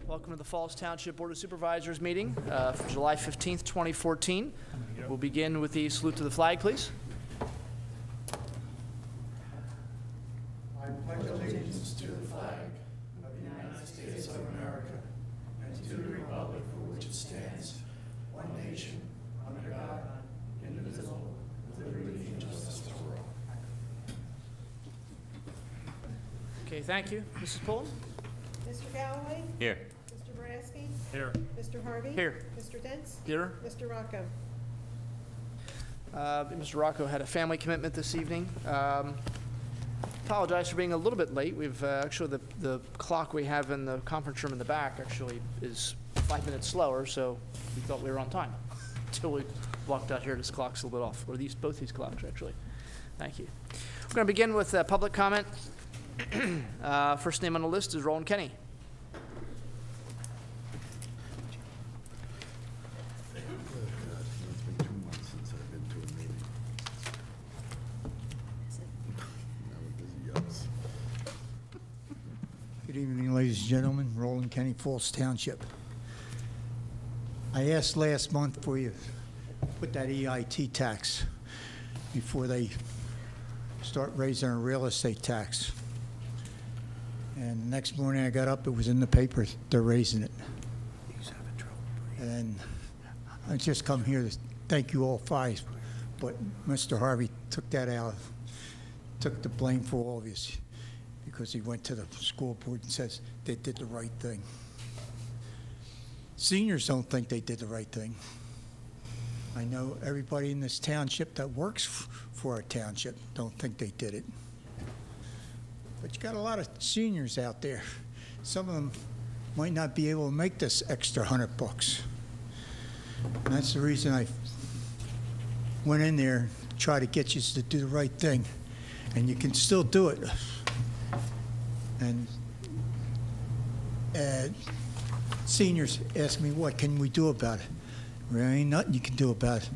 Welcome to the Falls Township Board of Supervisors meeting for July 15th, 2014. We'll begin with the salute to the flag, please. I pledge allegiance to the flag of the United States of America and to the republic for which it stands, one nation, under God, indivisible, with liberty and justice for all. Okay, thank you. Mrs. Pullen? Mr. Galloway? Here. Mr. Boraski? Here. Mr. Harvey? Here. Mr. Dents? Here. Mr. Rocco? Mr. Rocco had a family commitment this evening. Apologize for being a little bit late. We've actually, the clock we have in the conference room in the back actually is 5 minutes slower, so we thought we were on time until we walked out here. This clock's a little bit off, or both these clocks actually. Thank you. We're going to begin with public comment. First name on the list is Roland Kenny. Good evening, ladies and gentlemen. Roland Kenny, Falls Township. I asked last month for you to put that EIT tax before they start raising our real estate tax. And the next morning I got up, it was in the paper, they're raising it. And I just come here to thank you all five, but Mr. Harvey took that out, took the blame for all of this, because he went to the school board and says they did the right thing. Seniors don't think they did the right thing. I know everybody in this township that works for our township don't think they did it. But you got a lot of seniors out there. Some of them might not be able to make this extra $100. And that's the reason I went in there and tried to get you to do the right thing. And you can still do it. And seniors ask me, what can we do about it? There ain't nothing you can do about it.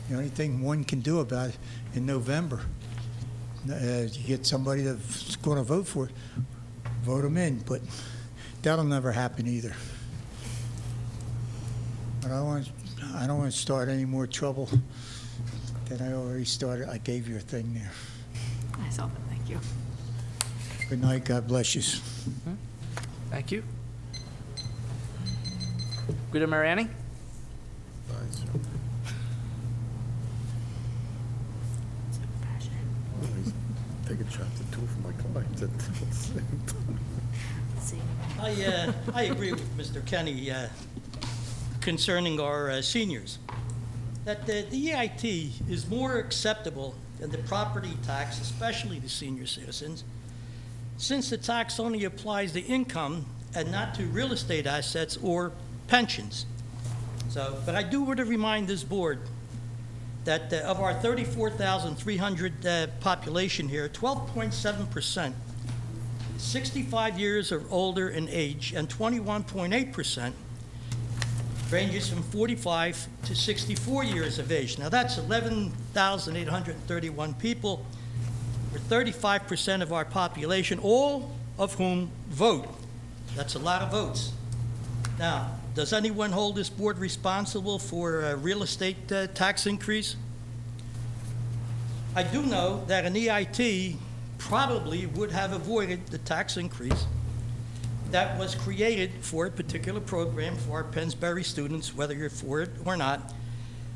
The only thing one can do about it in November, you get somebody that's going to vote for it, vote them in, but that'll never happen either. But I don't want to start any more trouble than I already started. I gave you a thing there. I saw that, thank you. Good night, God bless you. Thank you. Guido Mariani? Take a chapter 2 for my client. I agree with Mr. Kenny concerning our seniors, that the EIT is more acceptable than the property tax, especially to senior citizens, since the tax only applies to income and not to real estate assets or pensions. So, but I do want to remind this board that of our 34,300 population here, 12.7%, 65 years or older in age, and 21.8% ranges from 45 to 64 years of age. Now that's 11,831 people, or 35% of our population, all of whom vote. That's a lot of votes. Now, does anyone hold this board responsible for a real estate tax increase? I do know that an EIT probably would have avoided the tax increase that was created for a particular program for our Pennsbury students, whether you're for it or not.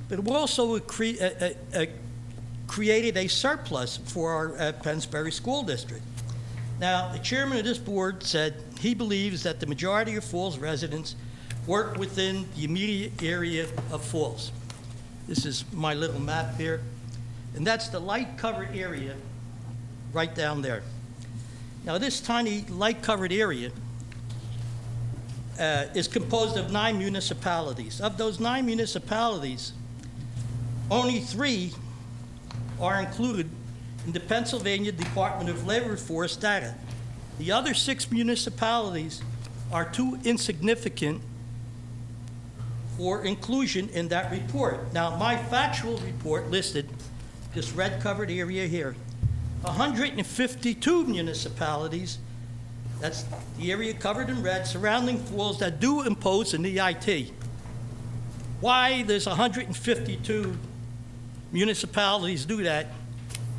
But it also created a surplus for our Pennsbury School District. Now, the chairman of this board said he believes that the majority of Falls residents work within the immediate area of Falls. This is my little map here. And that's the light covered area right down there. Now this tiny light covered area is composed of 9 municipalities. Of those 9 municipalities, only 3 are included in the Pennsylvania Department of Labor Force data. The other 6 municipalities are too insignificant for inclusion in that report. Now, my factual report listed this red-covered area here. 152 municipalities That's the area covered in red surrounding falls that do impose an EIT. Why there's 152 municipalities do that,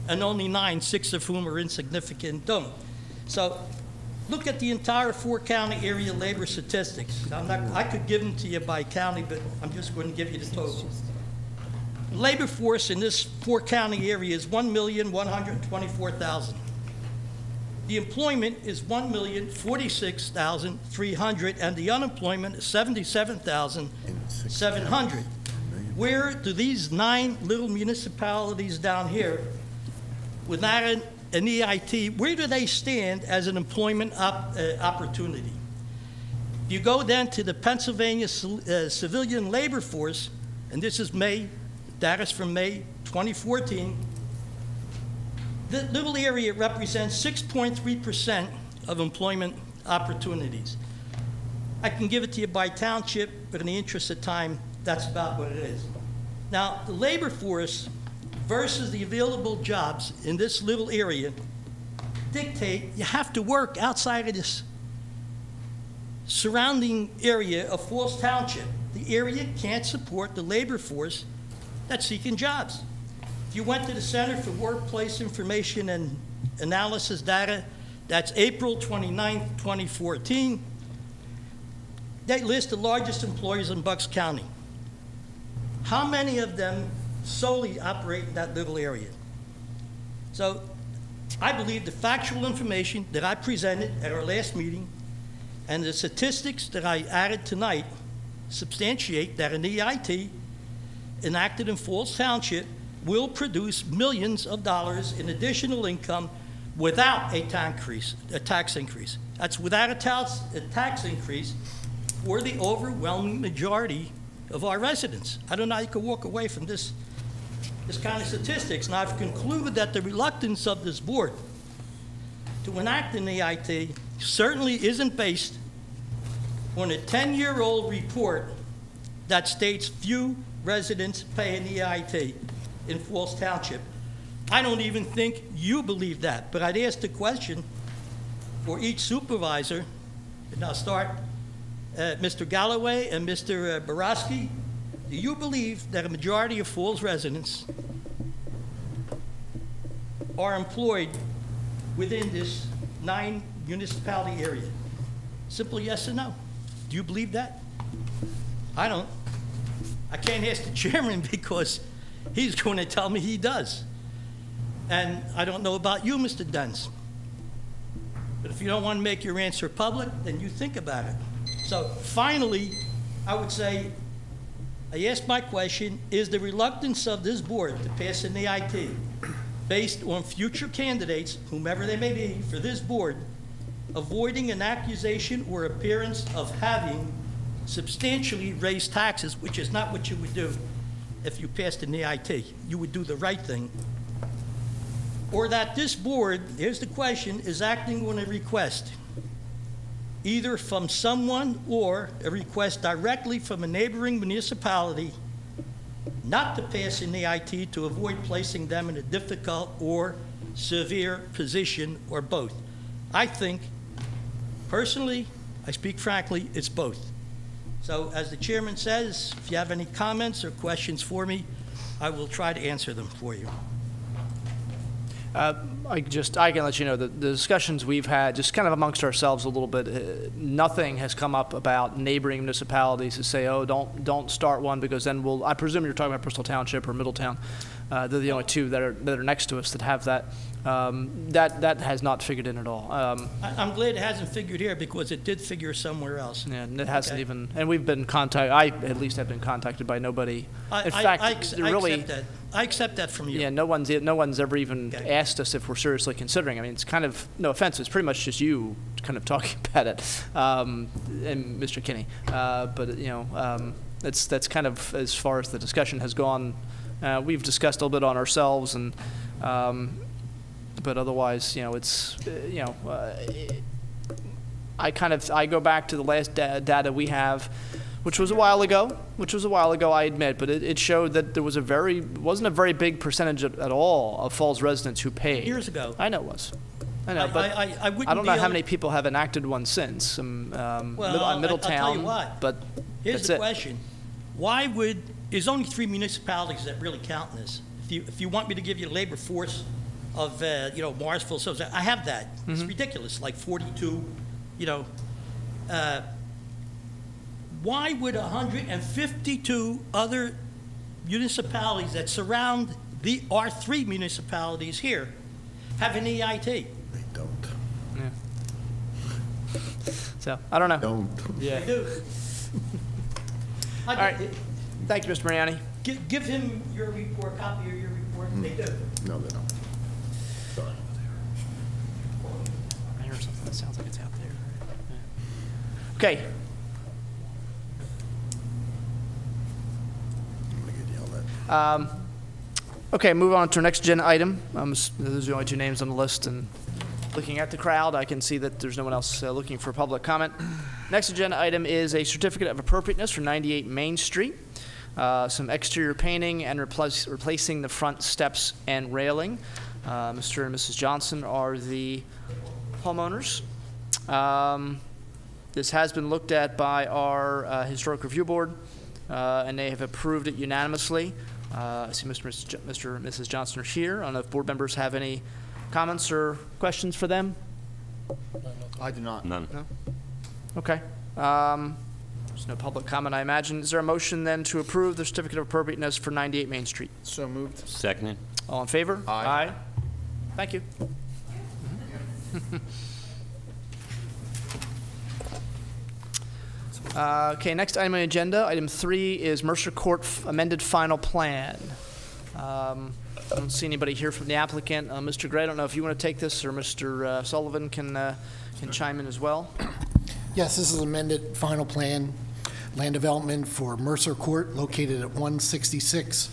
and only 9, 6 of whom are insignificant, don't. So look at the entire 4-county area labor statistics. I could give them to you by county, but I'm just going to give you the total. The labor force in this 4-county area is 1,124,000. The employment is 1,046,300, and the unemployment is 77,700. Where do these 9 little municipalities down here, without an EIT, where do they stand as an employment opportunity? If you go then to the Pennsylvania civilian labor force, and this is May, data's from May 2014, the little area represents 6.3% of employment opportunities. I can give it to you by township, but in the interest of time, that's about what it is. Now, the labor force versus the available jobs in this little area dictate you have to work outside of this surrounding area of Falls Township. The area can't support the labor force that's seeking jobs. If you went to the Center for Workplace Information and Analysis data, that's April 29, 2014, they list the largest employers in Bucks County. How many of them solely operate in that little area? So I believe the factual information that I presented at our last meeting and the statistics that I added tonight substantiate that an EIT enacted in Falls Township will produce millions of dollars in additional income without a tax increase. That's without a tax increase for the overwhelming majority of our residents. I don't know how you can walk away from this kind of statistics. And I've concluded that the reluctance of this board to enact an EIT certainly isn't based on a 10-year-old report that states few residents pay an EIT in Falls Township. I don't even think you believe that, but I'd ask the question for each supervisor, and I'll start Mr. Galloway and Mr. Borowski. Do you believe that a majority of Falls residents are employed within this 9 municipality area? Simple yes or no. Do you believe that? I don't. I can't ask the chairman because he's going to tell me he does. And I don't know about you, Mr. Dens. But if you don't want to make your answer public, then you think about it. So finally, I would say, I asked my question, is the reluctance of this board to pass an EIT based on future candidates, whomever they may be, for this board, avoiding an accusation or appearance of having substantially raised taxes, which is not what you would do if you passed an EIT. You would do the right thing. Or that this board, here's the question, is acting on a request, either from someone or a request directly from a neighboring municipality not to pass an EIT to avoid placing them in a difficult or severe position, or both. I think, personally, I speak frankly, it's both. So as the chairman says, if you have any comments or questions for me, I will try to answer them for you. I can let you know that the discussions we've had, just kind of amongst ourselves a little bit, nothing has come up about neighboring municipalities to say, oh, don't start one, because then I presume you're talking about Bristol Township or Middletown. They're the only two that are next to us that have that. That has not figured in at all. I'm glad it hasn't figured here, because it did figure somewhere else. Yeah, and it hasn't even, and we've been contacted, I at least have been contacted by nobody. In fact, I accept that from you. Yeah, no one's ever even asked us if we're seriously considering. I mean, it's kind of, no offense, it's pretty much just you kind of talking about it, and Mr. Kinney. But, you know, that's kind of as far as the discussion has gone. We've discussed a little bit on ourselves, and but otherwise, you know, it's, you know, I go back to the last data we have, which was a while ago, I admit, but it showed that there was wasn't a very big percentage at all of Falls residents who paid. Years ago. I know it was. I know, but I wouldn't I don't know how deal- many people have enacted one since. Well, I'll Middletown, tell you why. but Here's that's the it. question. Why would, there's only 3 municipalities that really count in this. If you want me to give you a labor force of, Marsville, so I have that. It's ridiculous, like 42, why would 152 other municipalities that surround our 3 municipalities here have an EIT? They don't. Yeah. So, I don't know. Don't. Yeah. They do. All right. Thank you, Mr. Mariani. Give him your report, copy of your report. They do. No, they don't. Sorry. I hear something that sounds like it's out there. Yeah. Okay. I'm gonna get yelled at. Okay, move on to our next agenda item. Those are the only 2 names on the list, and looking at the crowd, I can see that there's no one else looking for public comment. Next agenda item is a certificate of appropriateness for 98 Main Street. Some exterior painting and replacing the front steps and railing. Mr. and Mrs. Johnson are the homeowners. This has been looked at by our Historic Review Board, and they have approved it unanimously. I see Mr. and Mrs. Johnson are here. I don't know if board members have any comments or questions for them? I do not. None. No? Okay. There's no public comment, I imagine. Is there a motion then to approve the certificate of appropriateness for 98 Main Street? So moved. Seconded. All in favor? Aye. Thank you. Okay, next item on the agenda, item 3 is Mercer Court amended final plan. I don't see anybody here from the applicant. Mr. Gray, I don't know if you want to take this, or Mr. Sullivan can chime in as well. Yes, this is amended final plan, land development for Mercer Court located at 166,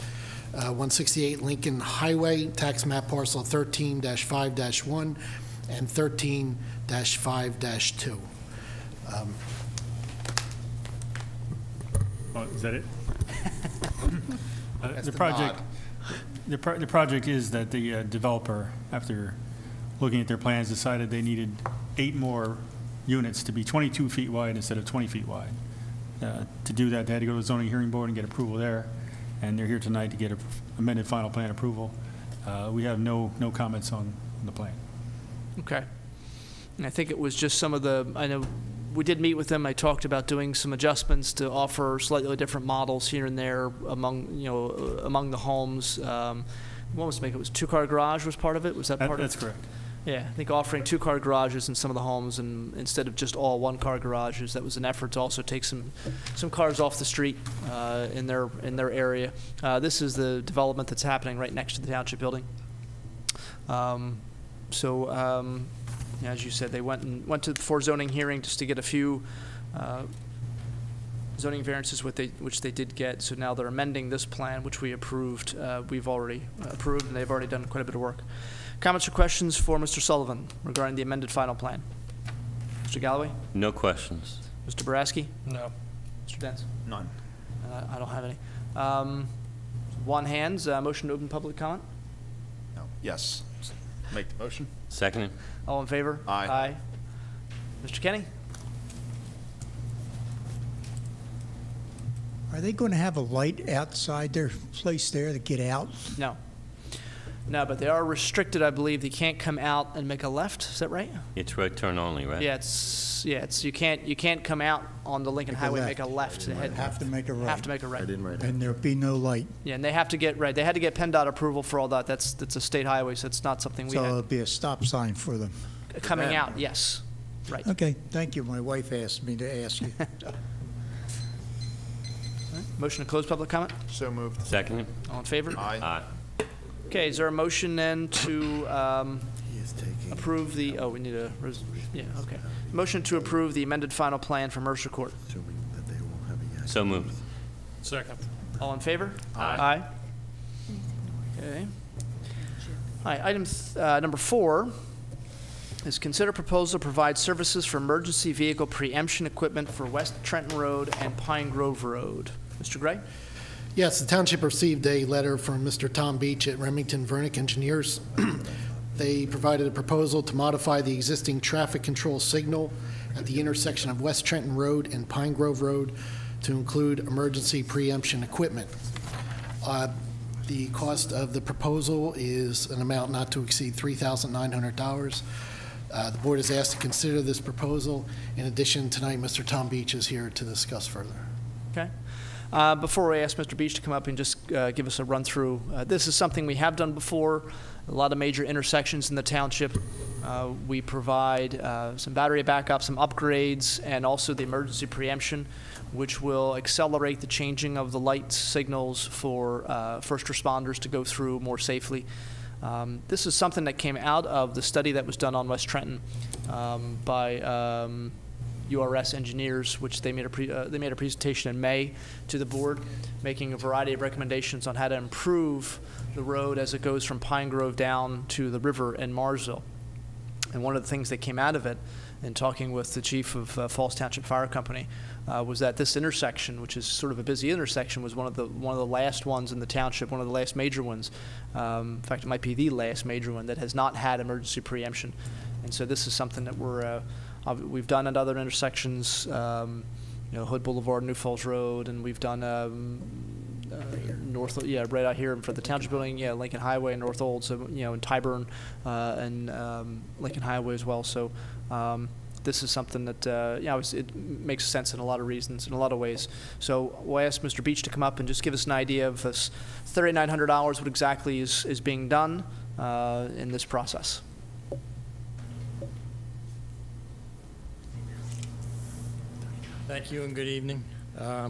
168 Lincoln Highway, tax map parcel 13-5-1 and 13-5-2. Oh, is that it? That's The the project, the project is that the developer, after looking at their plans, decided they needed 8 more units to be 22 feet wide instead of 20 feet wide. To do that, they had to go to the zoning hearing board and get approval there, and they're here tonight to get amended final plan approval. We have no comments on the plan. Okay. And I think it was just some of the, I know we did meet with them. I talked about doing some adjustments to offer slightly different models here and there among the homes. What was to make it was 2-car garage was part of it? Was that part of it? That's correct. Yeah, I think offering 2-car garages in some of the homes, and instead of just all 1-car garages, that was an effort to also take some cars off the street in their area. This is the development that's happening right next to the Township building. As you said, they went to the zoning hearing just to get a few zoning variances, which they did get. So now they're amending this plan, which we approved. We've already approved, and they've already done quite a bit of work. Comments or questions for Mr. Sullivan regarding the amended final plan? Mr. Galloway? No questions. Mr. Boraski? No. Mr. Dents? None. I don't have any. One hands, motion to open public comment? No. Yes. Make the motion. Seconded. All in favor? Aye. Aye. Mr. Kenny? Are they going to have a light outside their place there to get out? No. No, but they are restricted, I believe. They can't come out and make a left. Is that right? It's right turn only, right? Yeah, it's you can't come out on the Lincoln Make a Highway, left. make a left to head. Have to make a right. Have to make a right. I didn't write it. And there'll be no light. Yeah, and they have to get right. They had to get PennDOT approval for all that. That's a state highway, so it's not something we So had it'll be a stop sign for them. coming out. Yes, right. Okay, thank you. My wife asked me to ask you. Motion to close public comment. So moved. Seconded. All in favor? Aye. Aye. Okay, is there a motion then to He is taking. approve the? Oh, we need a. Yeah, okay. Motion to approve the amended final plan for Mercer Court. Assuming that they won't have a yes. So moved. Second. All in favor? Aye. Okay. All right, item number 4 is consider proposal to provide services for emergency vehicle preemption equipment for West Trenton Road and Pine Grove Road. Mr. Gray? Yes, the township received a letter from Mr. Tom Beach at Remington Vernick Engineers They provided a proposal to modify the existing traffic control signal at the intersection of West Trenton Road and Pine Grove Road to include emergency preemption equipment. The cost of the proposal is an amount not to exceed $3,900. The board is asked to consider this proposal. In addition, tonight, Mr. Tom Beach is here to discuss further. Okay. Before I ask Mr. Beach to come up and just give us a run-through, this is something we have done before. A lot of major intersections in the township. We provide some battery backup, some upgrades, and also the emergency preemption, which will accelerate the changing of the light signals for first responders to go through more safely. This is something that came out of the study that was done on West Trenton by URS engineers, which they made a presentation in May to the board, making a variety of recommendations on how to improve the road as it goes from Pine Grove down to the river in Marsville. And one of the things that came out of it, in talking with the chief of Falls Township Fire Company, was that this intersection, which is sort of a busy intersection, was one of the last ones in the township, one of the last major ones. In fact, it might be the last major one that has not had emergency preemption. And so this is something that we've done at other intersections, Hood Boulevard, New Falls Road, and we've done right out here for the township building, Lincoln Highway and North Old, so in Tyburn and Lincoln Highway as well. So this is something that it makes sense in a lot of reasons, in a lot of ways. So we'll ask Mr. Beach to come up and just give us an idea of this $3,900, what exactly is being done in this process. Thank you and good evening. I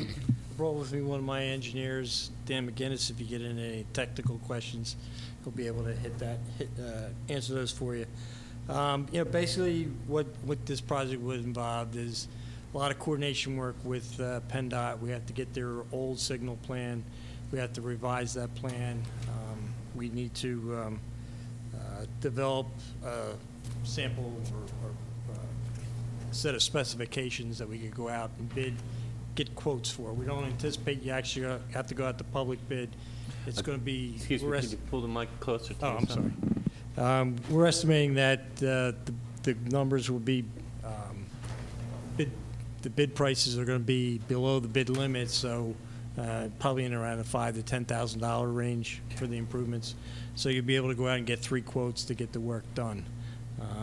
brought with me one of my engineers, Dan McGinnis. If you get into any technical questions, he'll be able to answer those for you. Basically what this project would involve is a lot of coordination work with PennDOT. We have to get their old signal plan. We have to revise that plan. We need to develop a sample or set of specifications that we could go out and get quotes for. We don't anticipate you actually have to go out to public bid. It's going to be... Excuse me, could you pull the mic closer to I'm sorry. We're estimating that the numbers will be, the bid prices are going to be below the bid limit, so probably in around the $5,000 to $10,000 range for the improvements. So you'll be able to go out and get 3 quotes to get the work done.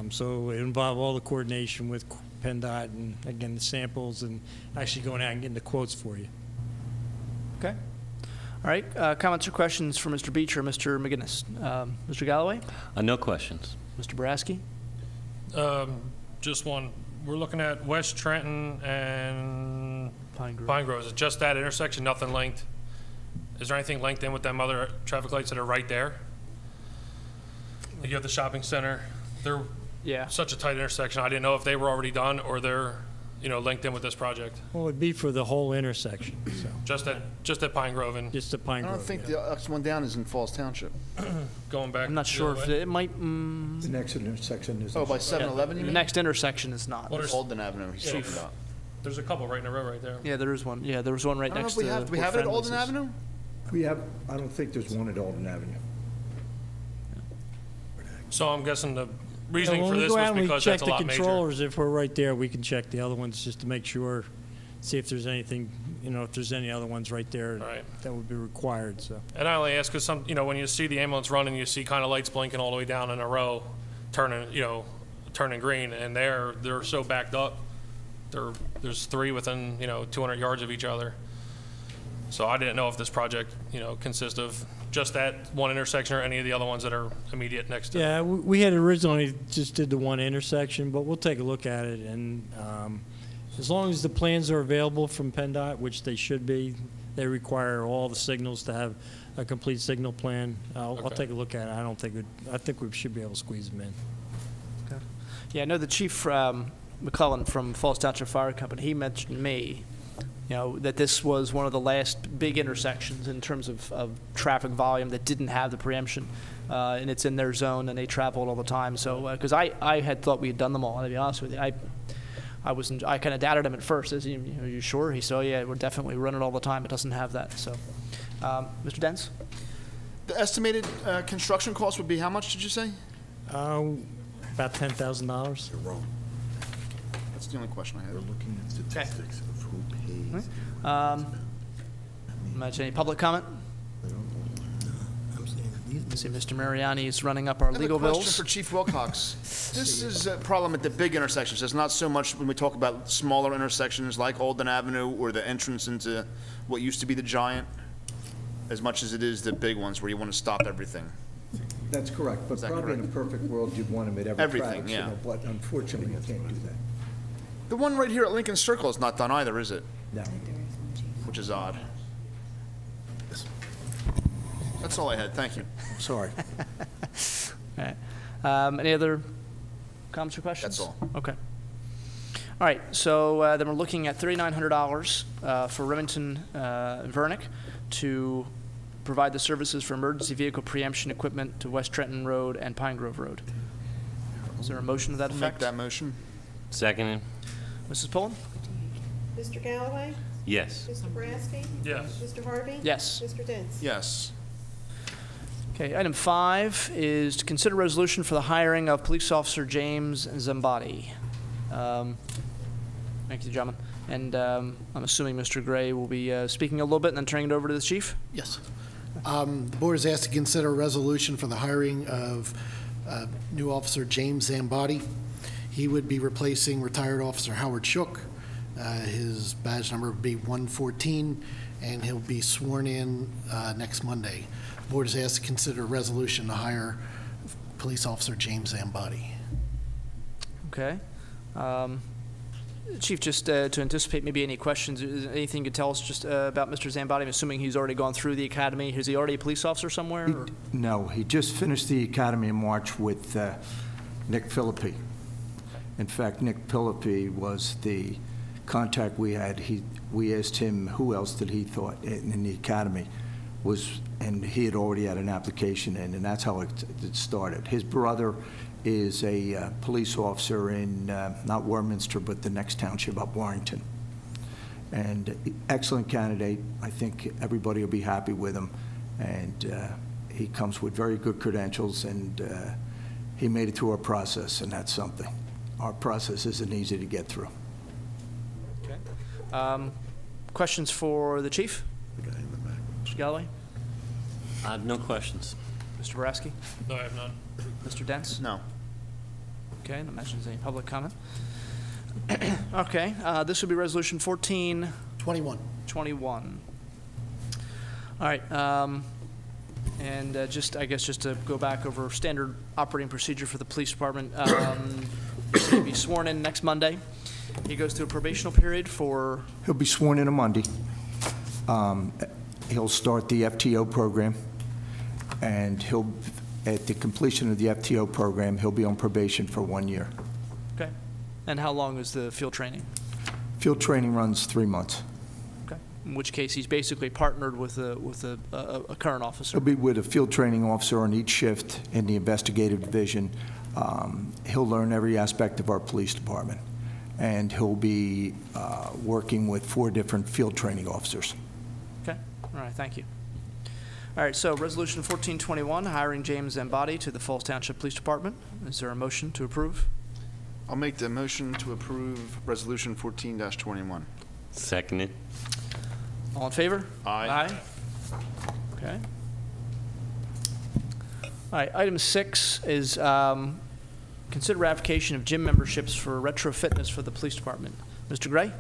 So it involves all the coordination with PennDOT and, again, the samples and actually going out and getting the quotes for you. Okay. All right. Comments or questions for Mr. Beach or Mr. McGinnis? Mr. Galloway? No questions. Mr. Boraski? Just one. We're looking at West Trenton and Pine Grove. Is it just that intersection, nothing linked? Is there anything linked in with them other traffic lights that are right there? Like you have the shopping center. They're such a tight intersection. I didn't know if they were already done or they're linked in with this project. Well, it'd be for the whole intersection. So. Just at Pine Grove and just at Pine Grove. I don't think the next one down is in Falls Township. Going back. I'm not sure if it might. The next intersection is... Oh, by 7-Eleven, you The mean? next intersection is not. Well, Alden Avenue, he's talking about. There's a couple right in a row right there. Yeah, there is one. Yeah, there was one right next to. Do we have it at Alden Avenue? I don't think there's one at Alden Avenue. So I'm guessing the reasoning when for we this go was out and because we check that's a the lot major. controllers, if we're right there, we can check the other ones just to make sure, see if there's anything, if there's any other ones right there that would be required. So. And I only ask because when you see the ambulance running, you see kind of lights blinking all the way down in a row, turning green, and they're so backed up. There's 3 within 200 yards of each other. So I didn't know if this project consists of just that one intersection or any of the other ones that are immediate next to it. Yeah, we had originally just did the one intersection, but we'll take a look at it, and as long as the plans are available from PennDOT, which they should be, they require all the signals to have a complete signal plan. I'll take a look at it. I think we should be able to squeeze them in. Okay. Yeah, I know the Chief McClellan from Falls Township Fire Company, he mentioned to me that this was one of the last big intersections in terms of traffic volume that didn't have the preemption, and it's in their zone, and they travel it all the time. So, because I had thought we had done them all, to be honest with you. I kind of doubted him at first. Are you sure? He said, oh, yeah, we're definitely running all the time. It doesn't have that. So, Mr. Dents? The estimated construction cost would be how much, did you say? About $10,000. You're wrong. That's the only question I had. We're looking at statistics of who pays. Imagine any public comment? I see Mr. Mariani is running up our legal I have a question bills. for Chief Wilcox. This is a problem at the big intersections. It's not so much when we talk about smaller intersections like Alden Avenue or the entrance into what used to be the Giant, as much as it is the big ones where you want to stop everything. That's correct, but Is that probably in a correct? perfect world, you'd want them at every Everything, traffic yeah. signal, but unfortunately, you can't do that. The one right here at Lincoln Circle is not done either, is it? No. Which is odd. That's all I had. Thank you. Sorry. All right. Any other comments or questions? That's all. Okay. All right, so then we're looking at $3,900 for Remington Vernick to provide the services for emergency vehicle preemption equipment to West Trenton Road and Pine Grove Road. Is there a motion to that Make effect? that motion. Seconded? Mrs. Pullen? Mr. Galloway? Yes. Mr. Boraski? Yes. Mr. Harvey? Yes. Mr. Dents? Yes. Okay, item 5 is to consider resolution for the hiring of police officer James Zambati. Thank you, gentlemen. And I'm assuming Mr. Gray will be speaking a little bit and then turning it over to the chief? Yes. The board is asked to consider a resolution for the hiring of new officer James Zambati. He would be replacing retired officer Howard Shook. His badge number would be 114, and he'll be sworn in next Monday. The board is asked to consider a resolution to hire police officer James Zambati. Okay. Chief, just to anticipate maybe any questions, is there anything you could tell us just about Mr. Zambati? I'm assuming he's already gone through the academy. Is he already a police officer somewhere? Or? No, he just finished the academy in March with Nick Philippi. In fact, Nick Philippi was the contact we had. We asked him who else did he thought in the academy was, and he had already had an application in, and that's how it started. His brother is a police officer in, not Warminster, but the next township up Warrington. And excellent candidate. I think everybody will be happy with him. And he comes with very good credentials, and he made it through our process, and that's something. Our process isn't easy to get through. Okay. Questions for the chief? The guy in the back. Mr. Galloway? I have no questions. Mr. Boraski? No, I have none. Mr. Dents? No. Okay, no mentions any public comment. Okay, this will be resolution 1421. All right, and just, I guess, just to go back over standard operating procedure for the police department, he'll be sworn in next Monday. He goes through a probational period for? He'll be sworn in on Monday. He'll start the FTO program, and at the completion of the FTO program, he'll be on probation for 1 year. Okay. And how long is the field training? Field training runs 3 months. Okay. In which case, he's basically partnered with a current officer. He'll be with a field training officer on each shift in the investigative division. He'll learn every aspect of our police department, and he'll be working with 4 different field training officers. Okay. All right. Thank you. All right, so Resolution 1421, hiring James Zambati to the Falls Township Police Department. Is there a motion to approve? I'll make the motion to approve Resolution 14-21. Seconded? All in favor? Aye. Okay. All right, item 6 is consider ratification of gym memberships for Retro Fitness for the police department. Mr. Gray?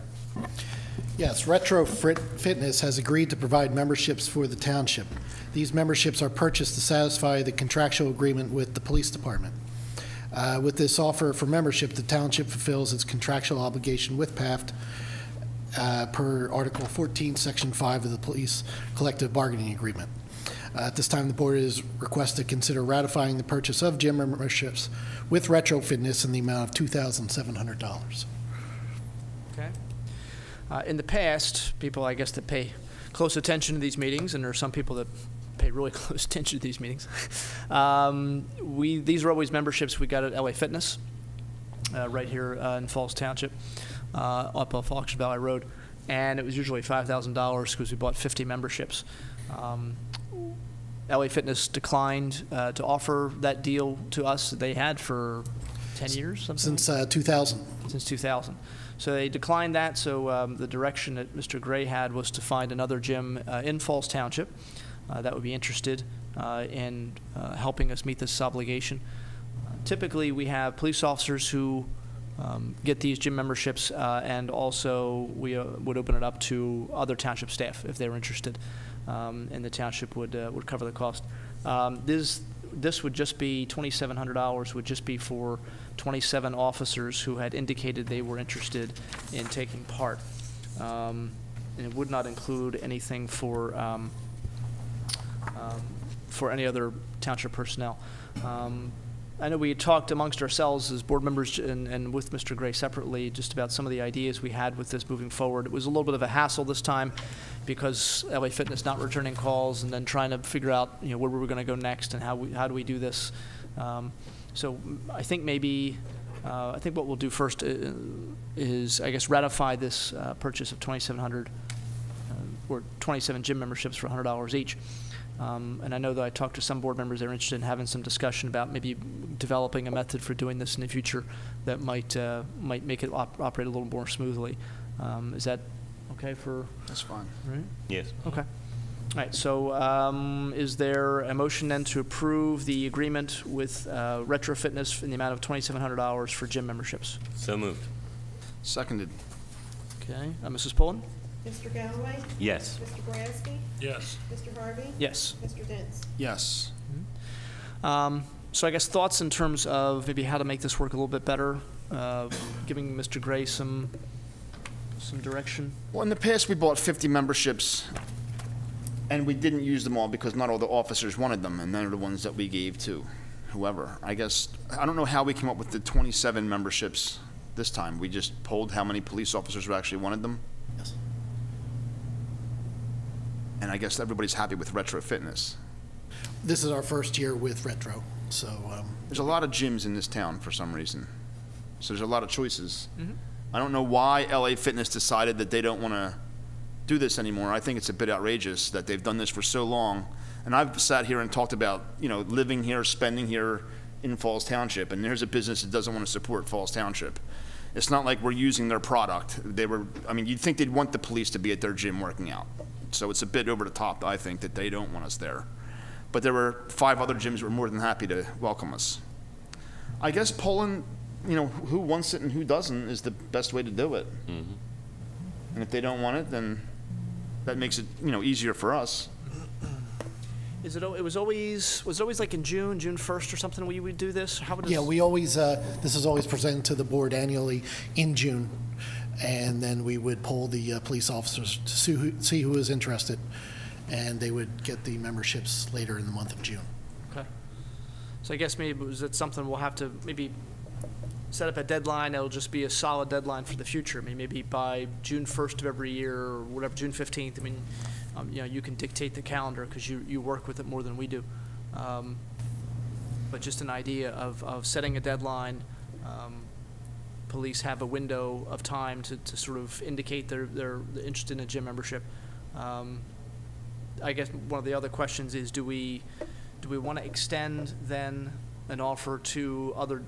Yes, Retro Fitness has agreed to provide memberships for the township. These memberships are purchased to satisfy the contractual agreement with the police department. With this offer for membership, the township fulfills its contractual obligation with PAFT per Article 14, Section 5 of the Police Collective Bargaining Agreement. At this time, the board is requested to consider ratifying the purchase of gym memberships with Retro Fitness in the amount of $2,700. Okay. In the past, people, I guess, that pay close attention to these meetings, and there are some people that pay really close attention to these meetings. These are always memberships we got at LA Fitness, right here in Falls Township, up off Auction Valley Road, and it was usually $5,000 because we bought 50 memberships. LA Fitness declined to offer that deal to us that they had for 10 years, something? Since 2000. Since 2000. So they declined that, so the direction that Mr. Gray had was to find another gym in Falls Township that would be interested in helping us meet this obligation. Typically, we have police officers who get these gym memberships, and also we would open it up to other township staff if they were interested, and the township would cover the cost. This would just be $2,700, would just be for 27 officers who had indicated they were interested in taking part. And it would not include anything for any other township personnel. I know we had talked amongst ourselves as board members and with Mr. Gray separately just about some of the ideas we had with this moving forward. It was a little bit of a hassle this time because LA Fitness not returning calls and then trying to figure out, where we were going to go next and how do we do this. So I think maybe, I think what we'll do first is, I guess, ratify this purchase of 2,700 or 27 gym memberships for $100 each. And I know that I talked to some board members that are interested in having some discussion about maybe developing a method for doing this in the future that might make it operate a little more smoothly. Is that okay for? That's fine. Right? Yes. Okay. All right. So is there a motion then to approve the agreement with Retro Fitness in the amount of $2,700 for gym memberships? So moved. Seconded. Okay. Mrs. Pullen? Mr. Galloway? Yes. Mr. Boraski? Yes. Mr. Harvey? Yes. Mr. Dents? Yes. So I guess thoughts in terms of maybe how to make this work a little bit better, giving Mr. Gray some direction. Well, in the past, we bought 50 memberships, and we didn't use them all because not all the officers wanted them, and they're the ones that we gave to whoever. I guess, I don't know how we came up with the 27 memberships this time. We just polled how many police officers actually wanted them. Yes. And I guess everybody's happy with Retro Fitness. This is our first year with Retro, so There's a lot of gyms in this town for some reason. So there's a lot of choices. Mm-hmm. I don't know why LA Fitness decided that they don't want to do this anymore. I think it's a bit outrageous that they've done this for so long. And I've sat here and talked about, living here, spending here in Falls Township, and there's a business that doesn't want to support Falls Township. It's not like we're using their product. You'd think they'd want the police to be at their gym working out. So it's a bit over the top, I think, that they don't want us there. But there were 5 other gyms that were more than happy to welcome us. I guess polling, who wants it and who doesn't is the best way to do it. Mm-hmm. And if they don't want it, then that makes it, easier for us. Was it always like in June 1st or something we would do this? How would it? yeah, we always, this is always presented to the board annually in June, and then we would poll the police officers to see who is interested, and they would get the memberships later in the month of June. Okay. So I guess maybe was it something we'll have to maybe set up a deadline. It'll just be a solid deadline for the future. Maybe by June 1st of every year or whatever, June 15th. You can dictate the calendar because you work with it more than we do. But just an idea of setting a deadline. Police have a window of time to sort of indicate they're interested in a gym membership. I guess one of the other questions is, do we want to extend then an offer to other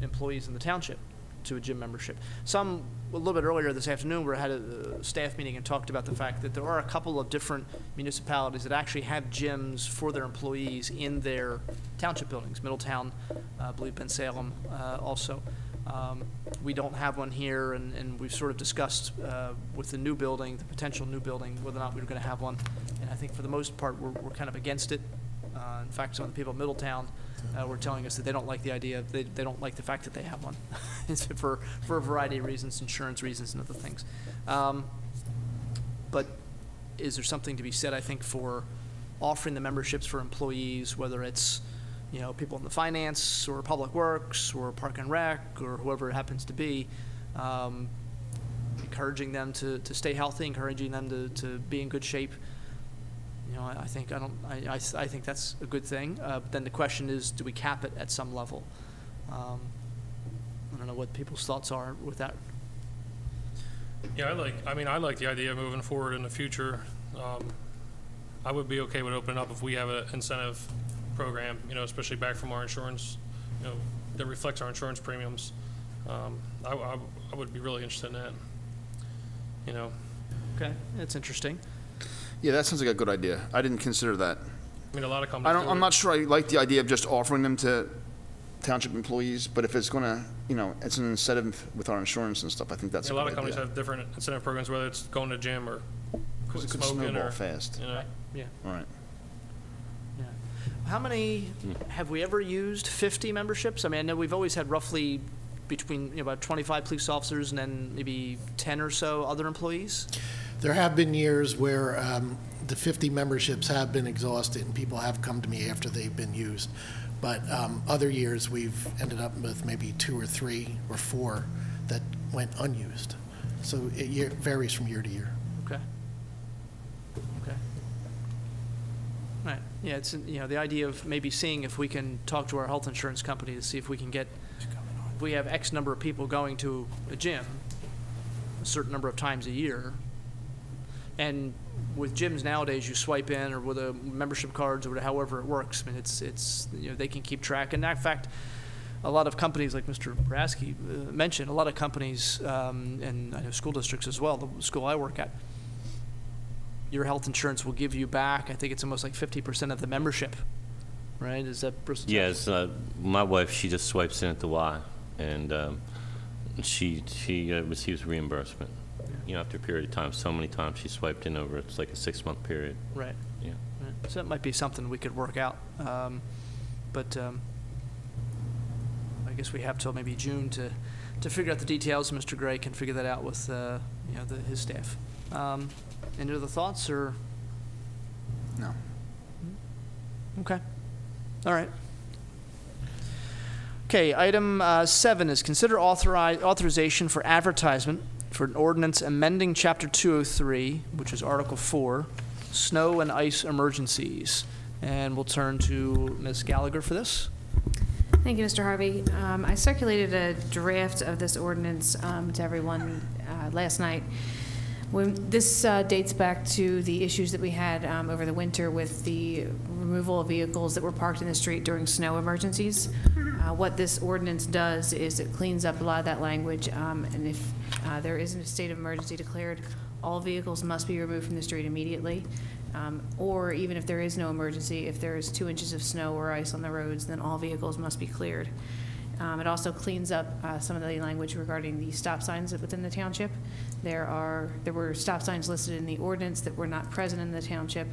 employees in the township to a gym membership? Some, a little bit earlier this afternoon, we had a staff meeting and talked about the fact that there are a couple of different municipalities that actually have gyms for their employees in their township buildings. Middletown, I believe Bensalem also. We don't have one here, and we've sort of discussed with the new building, the potential new building, whether or not we were going to have one. And I think for the most part, we're kind of against it. In fact, some of the people in Middletown were telling us that they don't like the idea, they don't like the fact that they have one for a variety of reasons, insurance reasons and other things. But is there something to be said, I think, for offering the memberships for employees, whether it's people in the finance or public works or park and rec or whoever it happens to be, encouraging them to stay healthy, encouraging them to be in good shape. I think that's a good thing. But then the question is, do we cap it at some level? I don't know what people's thoughts are with that. Yeah, I like the idea of moving forward in the future. I would be okay with opening up if we have an incentive program, you know, especially back from our insurance, you know, that reflects our insurance premiums. I would be really interested in that, you know. Okay, that's interesting. Yeah, that sounds like a good idea. I didn't consider that. I mean, a lot of companies do I'm it. not sure I like the idea of just offering them to township employees, but if it's gonna, you know, it's an incentive with our insurance and stuff, I think that's a A good lot idea. of companies have different incentive programs, whether it's going to gym or Because it could smoking snowball or, fast. you know. Yeah. All right. Yeah. How many, have we ever used 50 memberships? I mean, I know we've always had roughly between, you know, about 25 police officers and then maybe 10 or so other employees? There have been years where the 50 memberships have been exhausted, and people have come to me after they've been used. But other years, we've ended up with maybe 2 or 3 or 4 that went unused. So it varies from year to year. Okay. Okay. All right. Yeah, it's, you know, the idea of maybe seeing if we can talk to our health insurance company to see if we can get, if we have X number of people going to a gym a certain number of times a year. And with gyms nowadays, you swipe in or with a membership cards or however it works. I mean, it's you know, they can keep track. And in fact, a lot of companies, like Mr. Brasky mentioned, a lot of companies, and I know school districts as well, the school I work at, your health insurance will give you back, I think it's almost like 50% of the membership, right? Is that Bristol? Yes, my wife, she just swipes in at the Y, and she receives reimbursement. You know, after a period of time, so many times she swiped in over, it's like a 6-month period. Right. Yeah. Right. So that might be something we could work out. But I guess we have till maybe June to figure out the details. Mr. Gray can figure that out with you know, his staff. Any other thoughts or? No. Okay. All right. Okay, item 7 is consider authorization for advertisement for an ordinance amending Chapter 203, which is Article 4, snow and ice emergencies. And we'll turn to Ms. Gallagher for this. Thank you, Mr. Harvey. I circulated a draft of this ordinance to everyone last night. This dates back to the issues that we had over the winter with the removal of vehicles that were parked in the street during snow emergencies. What this ordinance does is it cleans up a lot of that language, and if there isn't a state of emergency declared, all vehicles must be removed from the street immediately. Or even if there is no emergency, if there is 2 inches of snow or ice on the roads, then all vehicles must be cleared. It also cleans up some of the language regarding the stop signs within the township. There were stop signs listed in the ordinance that were not present in the township,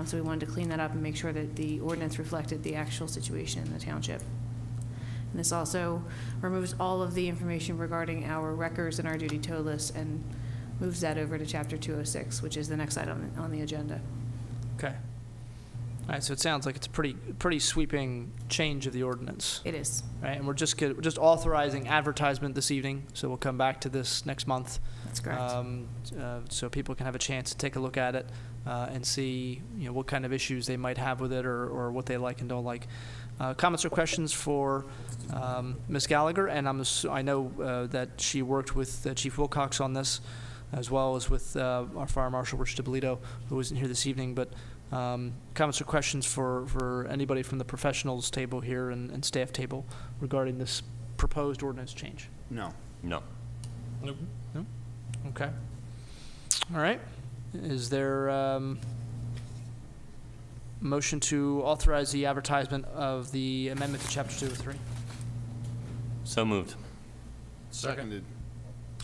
so we wanted to clean that up and make sure that the ordinance reflected the actual situation in the township. And this also removes all of the information regarding our records and our duty tow list and moves that over to Chapter 206, which is the next item on the agenda. Okay. All right, so it sounds like it's a pretty sweeping change of the ordinance. It is. Right, and we're just authorizing advertisement this evening, so we'll come back to this next month. That's correct. So people can have a chance to take a look at it and see, you know, what kind of issues they might have with it or what they like and don't like. Comments or questions for Ms. Gallagher? And I know that she worked with Chief Wilcox on this, as well as with our Fire Marshal, Richard DiBolito, who isn't here this evening. But comments or questions for anybody from the professionals table here and staff table regarding this proposed ordinance change? No. No. Nope. No? Okay. All right. Is there motion to authorize the advertisement of the amendment to Chapter 203? So moved. Seconded.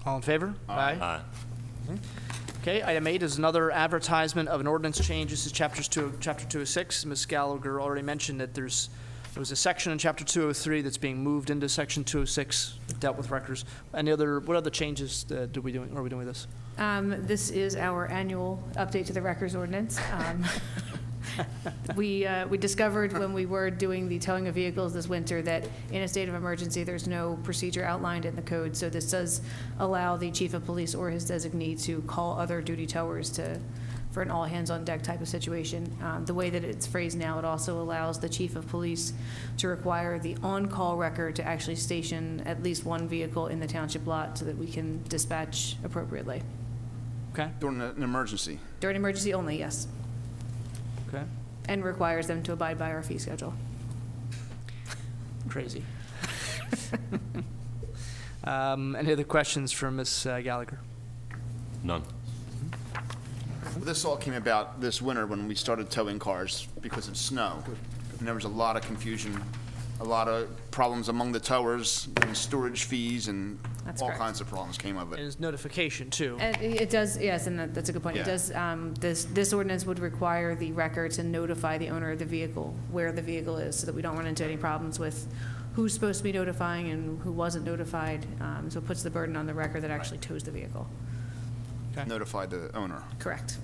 All in favor? Aye. Okay, item 8 is another advertisement of an ordinance change. This is Chapter 206. Ms. Gallagher already mentioned that there was a section in Chapter 203 that's being moved into Section 206, dealt with records. What other changes are we doing with this? This is our annual update to the records ordinance. We discovered when we were doing the towing of vehicles this winter that in a state of emergency, there's no procedure outlined in the code. So this does allow the chief of police or his designee to call other duty towers for an all-hands-on-deck type of situation. The way that it's phrased now, it also allows the chief of police to require the on-call record to actually station at least one vehicle in the township lot so that we can dispatch appropriately. Okay. During an emergency. During emergency only, yes. Okay, and requires them to abide by our fee schedule. crazy. Any other questions for Ms. Gallagher? None. Well, this all came about this winter when we started towing cars because of snow. And there was a lot of confusion, a lot of problems among the towers, and storage fees, and That's all correct. kinds of problems came of And it. it's notification, too. And it does, yes, and that's a good point. It Yeah. does, this ordinance would require the wrecker to notify the owner of the vehicle where the vehicle is, so that we don't run into any problems with who's supposed to be notifying and who wasn't notified. So it puts the burden on the wrecker that actually tows the vehicle. Okay. Notify the owner. Correct.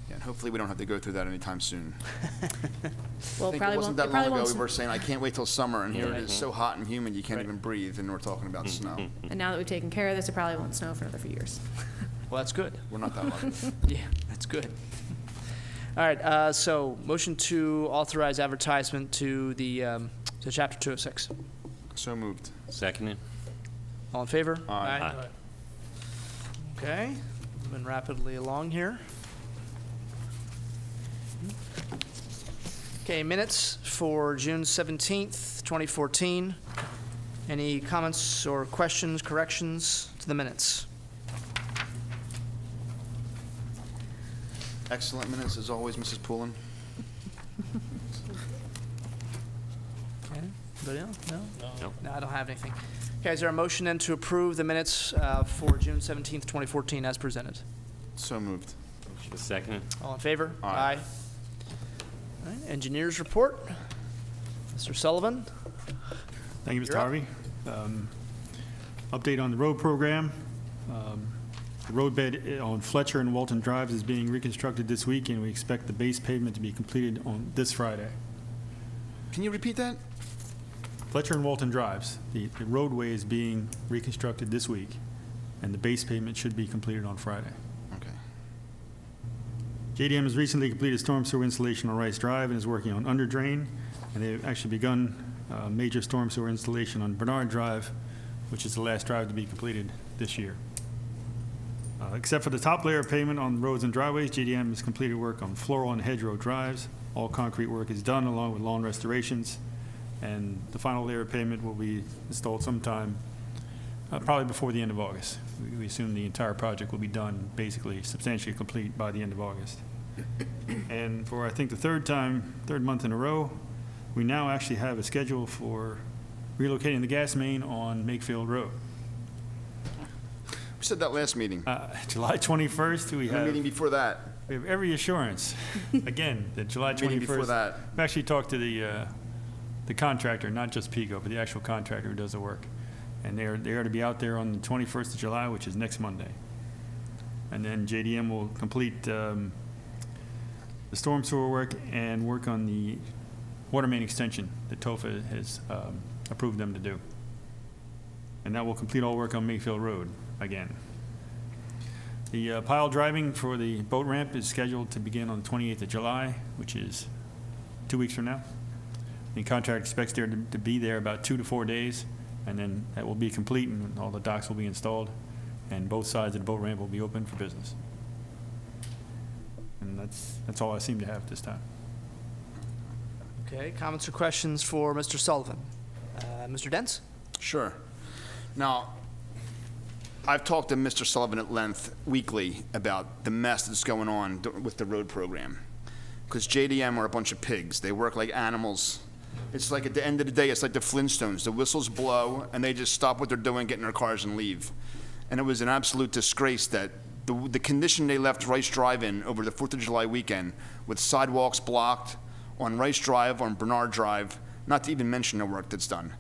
Yeah, and hopefully we don't have to go through that anytime soon. Well, I think probably it won't, wasn't it that long probably ago, won't. we were saying, I can't wait till summer, and here it Right. is so hot and humid, you can't Right. even breathe, and we're talking about snow. And now that we've taken care of this, it probably won't snow for another few years. Well, that's good. We're not that lucky. Yeah, that's good. All right, so motion to authorize advertisement to the, to Chapter 206. So moved. Seconded? All in favor? Aye. Aye. Okay, moving rapidly along here. Okay, minutes for June 17th, 2014. Any comments or questions, corrections to the minutes? Excellent minutes, as always, Mrs. Poulin. Okay, anybody else? No? No. No, I don't have anything. Okay, is there a motion then to approve the minutes for June 17th, 2014 as presented? So moved. Seconded? All in favor? Aye. All right, engineers report. Mr. Sullivan? Thank you, Mr. You're up. Harvey. Update on the road program. The road bed on Fletcher and Walton Drives is being reconstructed this week, and we expect the base pavement to be completed on this Friday. Can you repeat that? Fletcher and Walton Drives, the roadway is being reconstructed this week, and the base pavement should be completed on Friday. Okay. JDM has recently completed storm sewer installation on Rice Drive and is working on under drain, and they've actually begun major storm sewer installation on Bernard Drive, which is the last drive to be completed this year. Except for the top layer of pavement on roads and driveways, JDM has completed work on floral and hedgerow drives. All concrete work is done along with lawn restorations, and the final layer of pavement will be installed sometime, probably before the end of August. We assume the entire project will be done, basically substantially complete by the end of August. And for, I think, the third month in a row, we now actually have a schedule for relocating the gas main on Makefield Road. We said that last meeting. July 21st, we The have meeting before that. every assurance, again, that July 21st. Meeting before that. I've actually talked to the contractor, not just Pico, but the actual contractor who does the work. And they are to be out there on the 21st of July, which is next Monday. And then JDM will complete the storm sewer work and work on the water main extension that TOFA has approved them to do. And that will complete all work on Makefield Road again. The pile driving for the boat ramp is scheduled to begin on the 28th of July, which is 2 weeks from now. The contractor expects there to be there about 2 to 4 days, and then that will be complete and all the docks will be installed, and both sides of the boat ramp will be open for business. And that's all I seem to have at this time. Okay, comments or questions for Mr. Sullivan? Mr. Dents? Sure. Now, I've talked to Mr. Sullivan at length weekly about the mess that's going on with the road program. Because JDM are a bunch of pigs. They work like animals. It's like at the end of the day, it's like the Flintstones. The whistles blow, and they just stop what they're doing, get in their cars, and leave. And it was an absolute disgrace that the condition they left Rice Drive in over the 4th of July weekend, with sidewalks blocked on Rice Drive, on Bernard Drive, not to even mention the work that's done.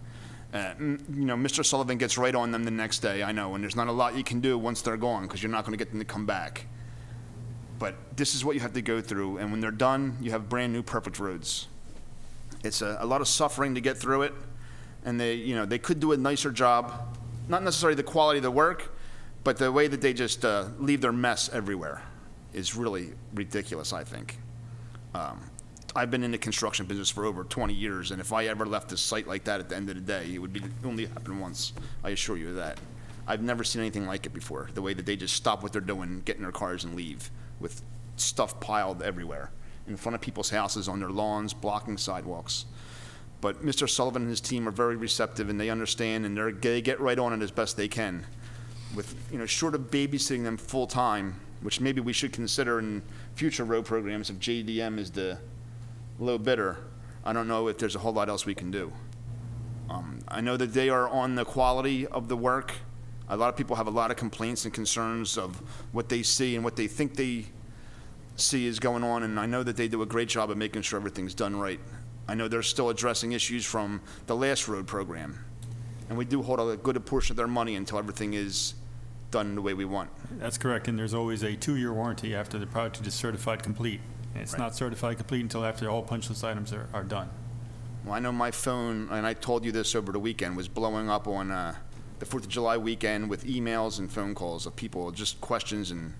You know, Mr. Sullivan gets right on them the next day, I know, and there's not a lot you can do once they're gone, because you're not going to get them to come back. But this is what you have to go through, and when they're done, you have brand-new, perfect roads. It's a lot of suffering to get through it, and they could do a nicer job, not necessarily the quality of the work, but the way that they just leave their mess everywhere is really ridiculous, I think. I've been in the construction business for over 20 years, and if I ever left a site like that at the end of the day, it would only happen once. I assure you of that. I've never seen anything like it before, the way that they just stop what they're doing, get in their cars, and leave with stuff piled everywhere. in front of people's houses, on their lawns, blocking sidewalks. But Mr. Sullivan and his team are very receptive, and they understand, and they get right on it as best they can. With, short of babysitting them full-time, which maybe we should consider in future road programs if JDM is the low bidder, I don't know if there's a whole lot else we can do. I know that they are on the quality of the work. A lot of people have a lot of complaints and concerns of what they see and what they think they see is going on, and I know that they do a great job of making sure everything's done right. I know they're still addressing issues from the last road program, and we do hold a good portion of their money until everything is done the way we want. That's correct, and there's always a 2-year warranty after the project is certified complete. And it's Right. not certified complete until after all punch list items are done. Well, I know my phone, and I told you this over the weekend, was blowing up on the 4th of July weekend with emails and phone calls of people, just questions and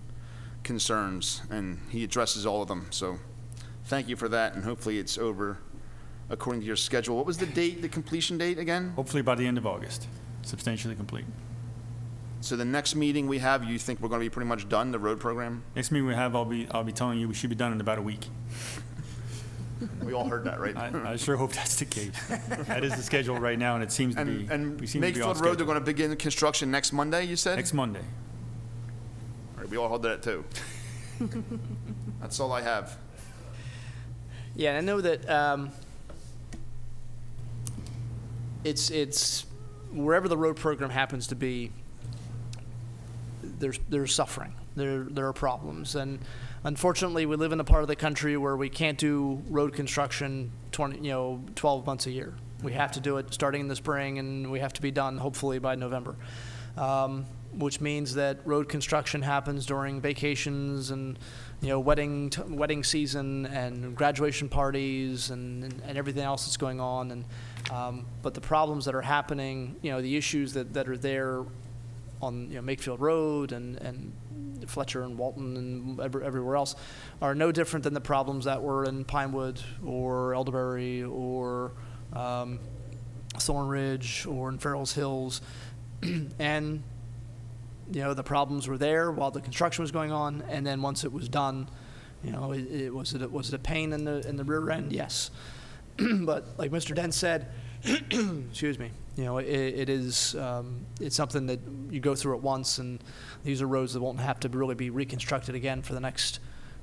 concerns, and he addresses all of them. So thank you for that, and hopefully it's over according to your schedule. What was the date, the completion date again? Hopefully by the end of August, substantially complete. So the next meeting we have, you think we're going to be pretty much done, the road program? Next meeting we have, I'll be telling you we should be done in about a week. We all heard that, right? I sure hope that's the case. That is the schedule right now, and it seems to be. And we seem to be on Makefield Road, they're schedule. going to begin construction next Monday, you said? Next Monday. All right, we all heard that too. That's all I have. Yeah, and I know that it's wherever the road program happens to be, there's suffering. There are problems, and unfortunately, we live in a part of the country where we can't do road construction 12 months a year. We have to do it starting in the spring, and we have to be done hopefully by November, which means that road construction happens during vacations and wedding season and graduation parties and everything else that's going on. And but the problems that are happening, the issues that are there on Makefield Road and Fletcher and Walton and everywhere else are no different than the problems that were in Pinewood or Elderberry or Thorn Ridge or in Farrell's Hills. And the problems were there while the construction was going on, and then once it was done, was it a pain in the rear end? Yes. But like Mr. Dent said, excuse me, it is it's something that you go through it once, and these are roads that won't have to really be reconstructed again for the next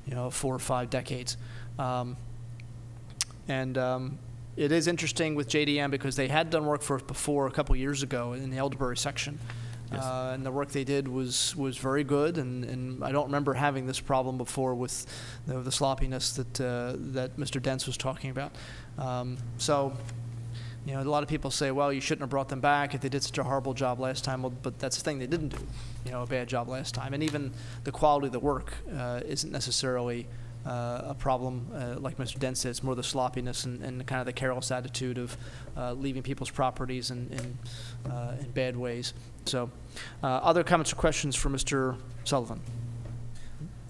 4 or 5 decades. It is interesting with JDM because they had done work for us before a couple years ago in the Elderberry section. Yes. And the work they did was very good, and I don't remember having this problem before with the sloppiness that Mr. Dents was talking about. So, a lot of people say, well, you shouldn't have brought them back if they did such a horrible job last time. Well, but that's the thing, they didn't do, a bad job last time. And even the quality of the work isn't necessarily a problem, like Mr. Dent said. It's more the sloppiness and kind of the careless attitude of leaving people's properties in bad ways. So, other comments or questions for Mr. Sullivan?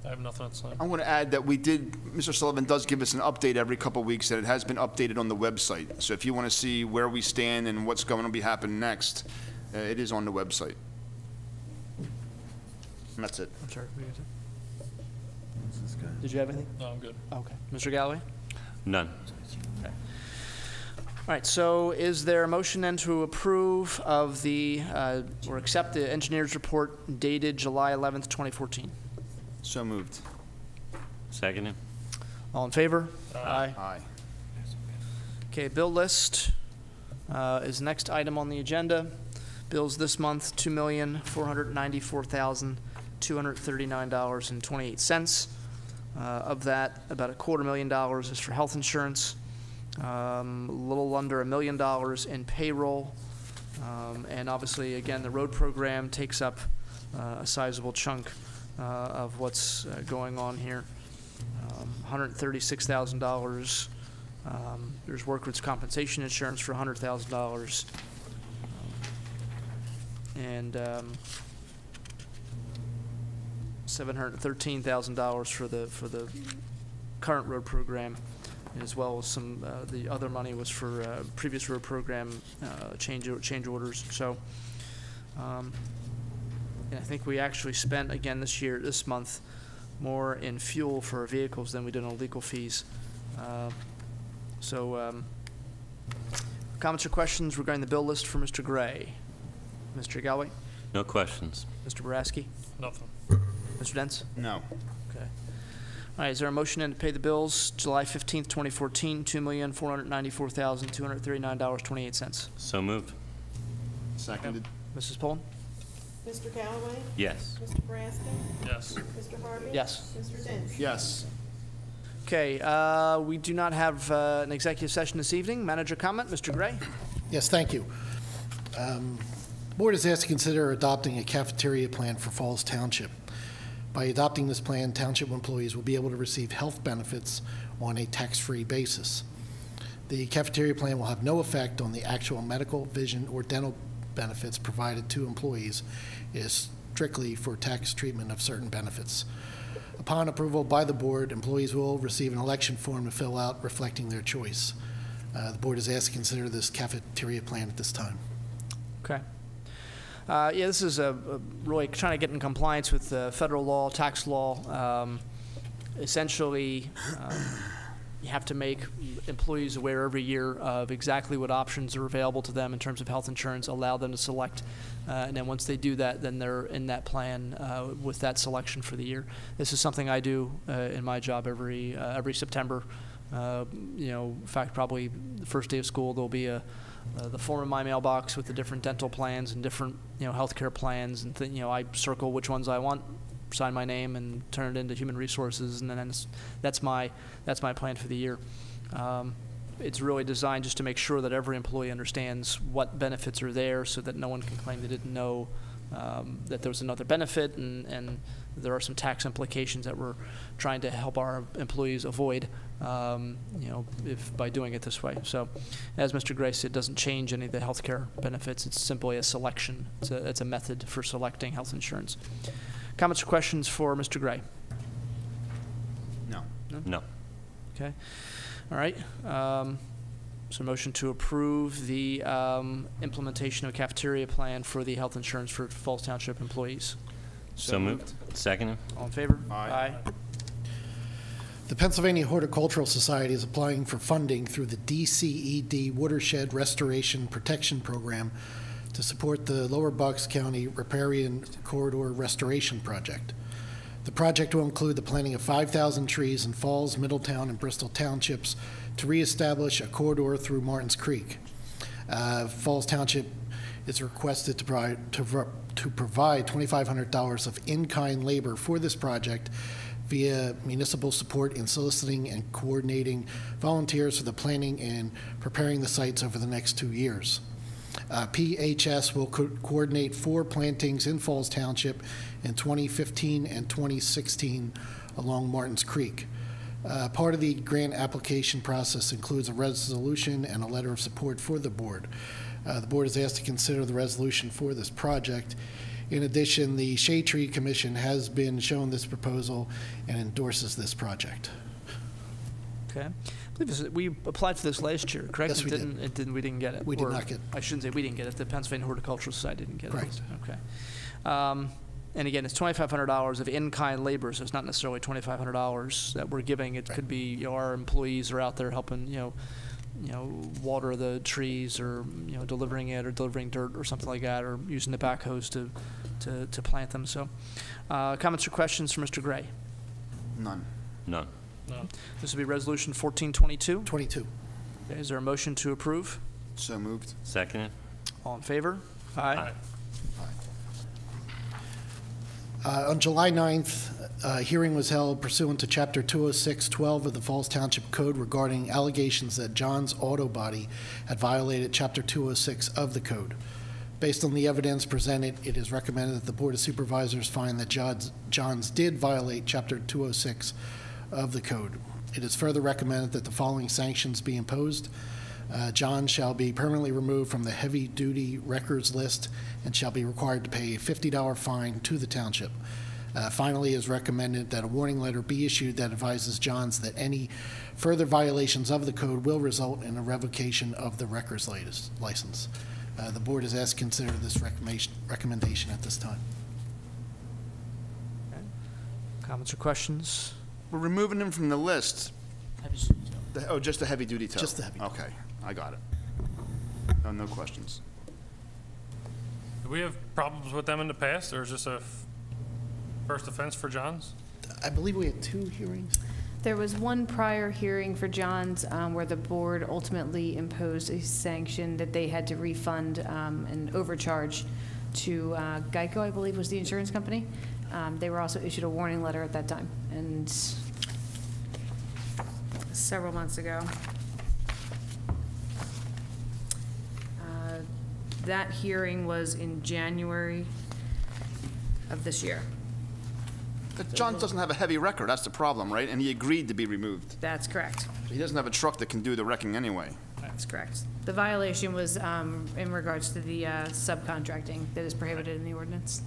I have nothing to say. I'm going to add that Mr. Sullivan does give us an update every couple of weeks, and it has been updated on the website. So if you want to see where we stand and what's going to be happening next, it is on the website. And that's it. I'm sorry. Did you have anything? No, I'm good. Okay. Mr. Galloway? None. All right, so is there a motion then to approve of or accept the engineer's report dated July 11th, 2014? So moved. Seconded. All in favor? Aye. Aye. Okay, bill list is the next item on the agenda. Bills this month, $2,494,239.28. Of that, about $250,000 is for health insurance, a little under $1 million in payroll, and obviously, again, the road program takes up a sizable chunk of what's going on here. $136,000. There's workers' compensation insurance for $100,000, and $713,000 for the current road program, as well as some the other money was for previous road program change orders. So, and I think we actually spent again this month more in fuel for our vehicles than we did on legal fees. Comments or questions regarding the bill list for Mr. Gray? Mr. Galway? No questions. Mr. Boraski? Nothing. Mr. Dents? No. Okay. All right, is there a motion then to pay the bills July 15th, 2014, $2,494,239.28? So moved. Seconded. Mrs. Pullen? Mr. Callaway? Yes. Mr. Boraski? Yes. Mr. Harvey? Yes. Mr. Dents? Yes. Okay, we do not have an executive session this evening. Manager comment, Mr. Gray? Yes, thank you. Board is asked to consider adopting a cafeteria plan for Falls Township. By adopting this plan, township employees will be able to receive health benefits on a tax-free basis. The cafeteria plan will have no effect on the actual medical, vision, or dental benefits provided to employees. It is strictly for tax treatment of certain benefits. Upon approval by the board, employees will receive an election form to fill out reflecting their choice. The board is asked to consider this cafeteria plan at this time. Okay. Yeah, this is really trying to get in compliance with federal law, tax law. Essentially, you have to make employees aware every year of exactly what options are available to them in terms of health insurance, allow them to select, and then once they do that, then they're in that plan with that selection for the year. This is something I do in my job every September. In fact, probably the first day of school, there'll be the form in my mailbox with the different dental plans and different healthcare plans, and I circle which ones I want, sign my name, and turn it into human resources, and then that's my plan for the year. It's really designed just to make sure that every employee understands what benefits are there, so that no one can claim they didn't know that there was another benefit, and there are some tax implications that we're trying to help our employees avoid, if by doing it this way. So, as Mr. Gray said, it doesn't change any of the health care benefits. It's simply a selection. It's a method for selecting health insurance. Comments or questions for Mr. Gray? No. No. Okay. All right. So motion to approve the implementation of a cafeteria plan for the health insurance for Falls Township employees. So moved. Second. All in favor? Aye. The Pennsylvania Horticultural Society is applying for funding through the DCED Watershed Restoration Protection Program to support the Lower Bucks County Riparian Corridor Restoration Project. The project will include the planting of 5,000 trees in Falls, Middletown, and Bristol Townships to reestablish a corridor through Martins Creek. Falls Township is requested to provide $2,500 of in-kind labor for this project via municipal support in soliciting and coordinating volunteers for the planning and preparing the sites over the next 2 years. PHS will coordinate 4 plantings in Falls Township in 2015 and 2016 along Martins Creek. Part of the grant application process includes a resolution and a letter of support for the board. The board is asked to consider the resolution for this project. In addition, the Shade Tree Commission has been shown this proposal and endorses this project. Okay. I believe we applied for this last year, correct? Yes, we did. We didn't get it. We did not get it. I shouldn't say we didn't get it. The Pennsylvania Horticultural Society didn't get Correct. it. Okay. And again, it's $2,500 of in-kind labor, so it's not necessarily $2,500 that we're giving. It could be our employees are out there helping, water the trees, or delivering it, or delivering dirt, or something like that, or using the backhoes to plant them. So, comments or questions for Mr. Gray? None. None. No. This will be Resolution 1422. 22. Okay, is there a motion to approve? So moved. Second. All in favor? Aye. On July 9th, a hearing was held pursuant to Chapter 206-12 of the Falls Township Code regarding allegations that John's Auto Body had violated Chapter 206 of the code. Based on the evidence presented, it is recommended that the Board of Supervisors find that John's did violate Chapter 206 of the code. It is further recommended that the following sanctions be imposed. John shall be permanently removed from the heavy-duty records list and shall be required to pay a $50 fine to the township. Finally, it is recommended that a warning letter be issued that advises Johns that any further violations of the code will result in a revocation of the records license. The board is asked to consider this recommendation at this time. Comments or questions? We're removing him from the list. Oh, just the heavy-duty tow? Just the heavy. Okay, I got it. Oh, no questions. Do we have problems with them in the past, or is this a first offense for Johns? I believe we had 2 hearings. There was one prior hearing for Johns where the board ultimately imposed a sanction that they had to refund an overcharge to Geico, I believe was the insurance company. They were also issued a warning letter at that time, and several months ago. That hearing was in January of this year. But John doesn't have a heavy record, that's the problem, right? And he agreed to be removed. That's correct. He doesn't have a truck that can do the wrecking anyway. That's correct. The violation was in regards to the subcontracting that is prohibited in the ordinance.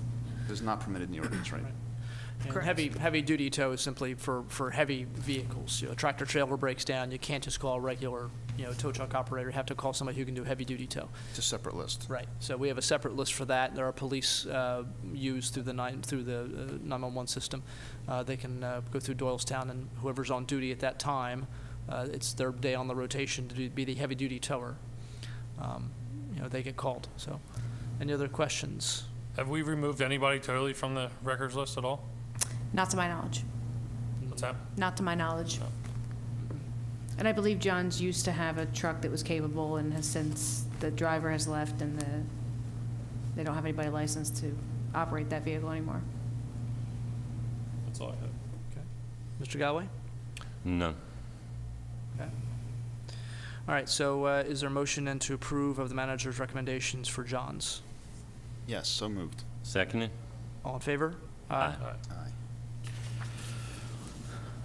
It is not permitted in the ordinance, right? And Correct. heavy-duty tow is simply for heavy vehicles. You know, a tractor trailer breaks down, you can't just call a regular, tow truck operator. You have to call somebody who can do heavy-duty tow. It's a separate list. Right. So we have a separate list for that. There are police used through the 911 system. They can go through Doylestown, and whoever's on duty at that time, it's their day on the rotation to be the heavy-duty tower. They get called. So, any other questions? Have we removed anybody totally from the records list at all? Not to my knowledge. What's that? Not to my knowledge. And I believe John's used to have a truck that was capable, and has since the driver has left, and they don't have anybody licensed to operate that vehicle anymore. That's all I have. Okay. Mr. Galloway? None. Okay. All right, so is there a motion then to approve of the manager's recommendations for Johns? Yes, so moved. Seconded? All in favor? Aye.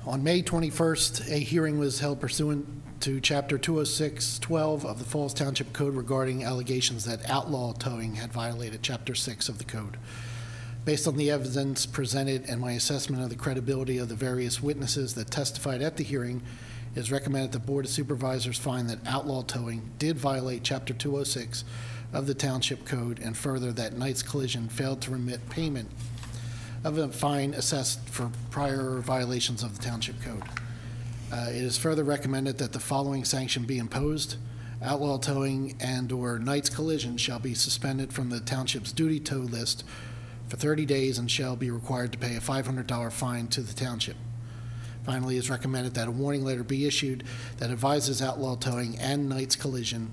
On May 21st, a hearing was held pursuant to Chapter 206-12 of the Falls Township Code regarding allegations that outlaw towing had violated Chapter 6 of the code. Based on the evidence presented and my assessment of the credibility of the various witnesses that testified at the hearing, it is recommended the Board of Supervisors find that outlaw towing did violate Chapter 206 of the Township Code, and further that Knight's Collision failed to remit payment of a fine assessed for prior violations of the Township Code. It is further recommended that the following sanction be imposed. Outlaw towing and/or Knight's Collision shall be suspended from the Township's duty tow list for 30 days and shall be required to pay a $500 fine to the Township. Finally, it is recommended that a warning letter be issued that advises Outlaw Towing and Knight's Collision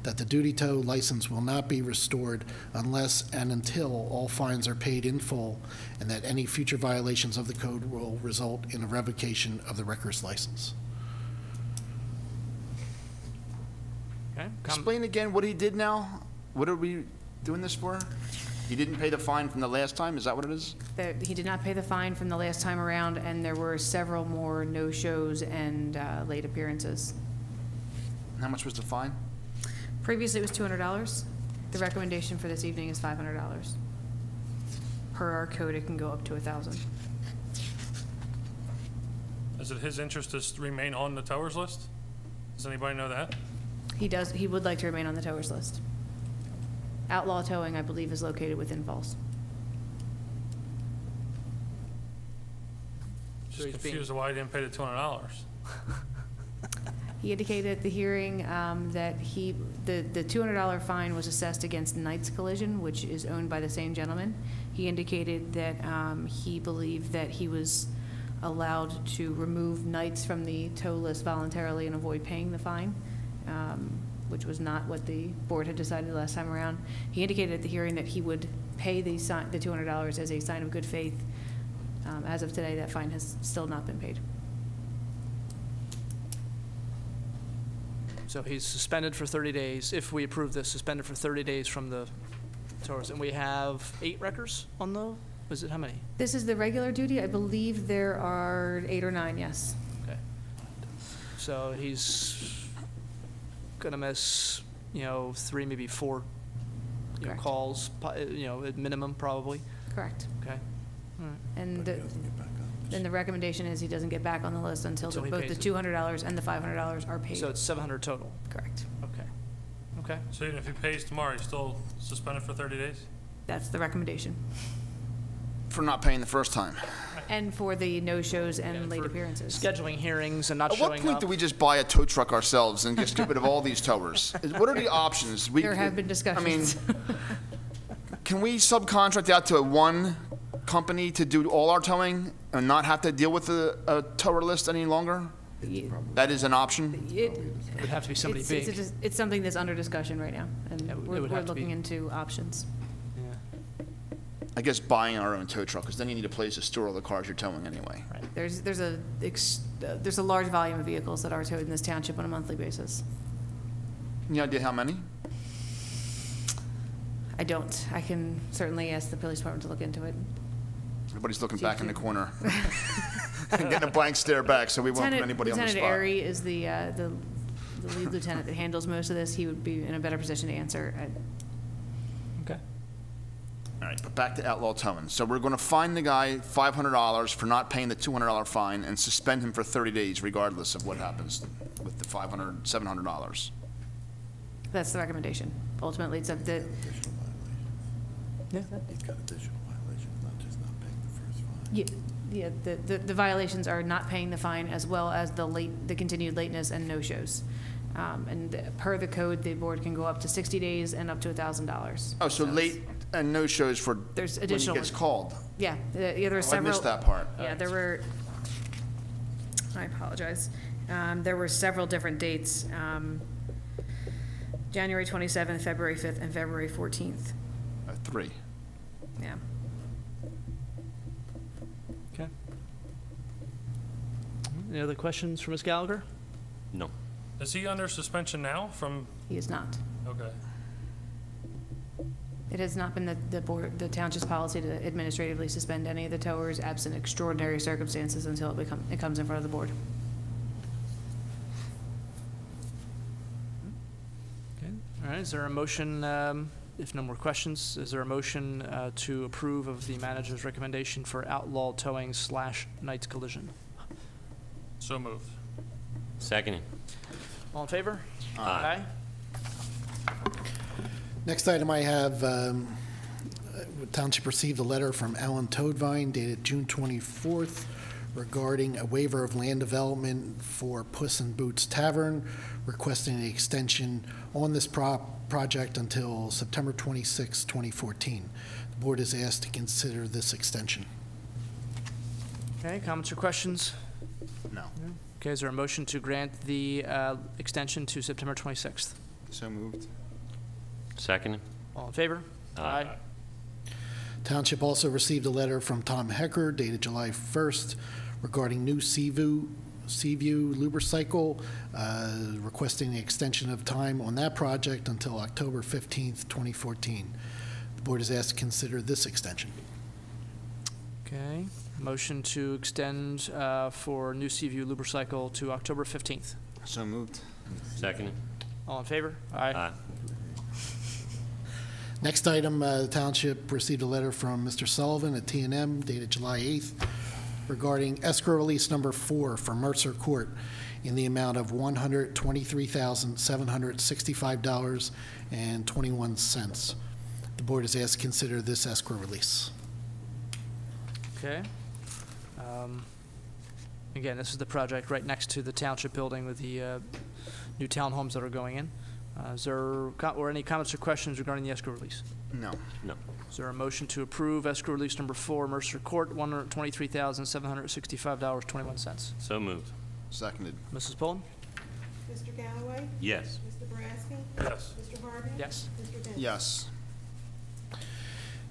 that the duty tow license will not be restored unless and until all fines are paid in full, and that any future violations of the code will result in a revocation of the wrecker's license. Okay. Explain again what he did now? What are we doing this for? He didn't pay the fine from the last time? Is that what it is? He did not pay the fine from the last time around, and there were several more no-shows and late appearances. How much was the fine? Previously, it was $200. The recommendation for this evening is $500. Per our code, it can go up to $1,000. Is it his interest to remain on the towers list? Does anybody know that? He would like to remain on the towers list. Outlaw towing, I believe, is located within Falls. Just confused why he didn't pay the $200. He indicated at the hearing that the $200 fine was assessed against Knight's Collision, which is owned by the same gentleman. He indicated that he believed that he was allowed to remove Knight's from the tow list voluntarily and avoid paying the fine, which was not what the board had decided last time around. He indicated at the hearing that he would pay the $200 as a sign of good faith. As of today, that fine has still not been paid. So he's suspended for 30 days. If we approve this, suspended for 30 days from the towers. And we have 8 wreckers on the, is it how many? This is the regular duty. I believe there are 8 or 9, yes. Okay. So he's gonna miss, 3, maybe 4, Correct. calls, at minimum probably. Correct. Okay. All right. And then the recommendation is he doesn't get back on the list until Until he both the pays it. $200 and the $500 are paid. So it's 700 total. Correct. Okay. Okay. So even if he pays tomorrow, he's still suspended for 30 days? That's the recommendation. For not paying the first time. And for the no-shows and And late for appearances. Scheduling hearings and not At what showing point up. do we just buy a tow truck ourselves and get rid of all these towers? What are the options? There have been discussions. I mean, can we subcontract out to one company to do all our towing and not have to deal with a tower list any longer? That is an option? It Would have to be somebody it's big. it's something that's under discussion right now, and Yeah, it we're would have to be. looking into options. Yeah. I guess buying our own tow truck, because then you need a place to store all the cars you're towing anyway. There's a large volume of vehicles that are towed in this township on a monthly basis. Any idea how many? I don't. I can certainly ask the police department to look into it. Everybody's looking back in the corner and getting a blank stare back, so we won't put anybody on the Lieutenant spot. Airy is the lead lieutenant that handles most of this. He would be in a better position to answer. Okay. All right, but back to outlaw towing. So we're going to fine the guy $500 for not paying the $200 fine and suspend him for 30 days regardless of what happens with the $500, $700. That's the recommendation. Ultimately, it's up to, He's got additional violations, not just not paying the first fine. yeah, the violations are not paying the fine as well as the continued lateness and no-shows. And per the code, the board can go up to 60 days and up to $1,000. Oh, so late and no-shows for There's when he additional gets ones. called. Yeah, there were Oh, I several. missed that part. Yeah, there were, I apologize. There were several different dates. January 27th, February 5th, and February 14th. 3. Yeah. Okay. Any other questions for Ms. Gallagher? No. Is he under suspension now from, He is not. okay. It has not been the township's policy to administratively suspend any of the towers absent extraordinary circumstances until it comes in front of the board. Okay. All right, is there a motion, if no more questions, is there a motion to approve of the manager's recommendation for outlaw towing / night collision? So moved. Seconding. All in favor? Aye. Next item I have, Township received a letter from Alan Toadvine dated June 24th regarding a waiver of land development for Puss in Boots Tavern, requesting an extension on this project until September 26, 2014. The board is asked to consider this extension. Okay, comments or questions? No. Okay, is there a motion to grant the extension to September 26th? So moved. Seconding. All in favor? Aye. Township also received a letter from Tom Hecker dated July 1st regarding new Seaview Lubricycle, requesting the extension of time on that project until October 15th, 2014. The board is asked to consider this extension. Okay, motion to extend for New Seaview Lubricycle to October 15th. So moved. Seconding. All in favor? Aye. Next item, the Township received a letter from Mr. Sullivan at T&M dated July 8th regarding escrow release number 4 for Mercer Court in the amount of $123,765.21. The board is asked to consider this escrow release. Okay. Again, this is the project right next to the Township building with the new townhomes that are going in. Is there or any comments or questions regarding the escrow release? No. No. Is there a motion to approve escrow release number 4, Mercer Court, $123,765.21? So moved. Seconded. Mrs. Pullen? Mr. Galloway? Yes. Mr. Boraski? Yes. Mr. Harvey? Yes. Mr. Dent? Yes.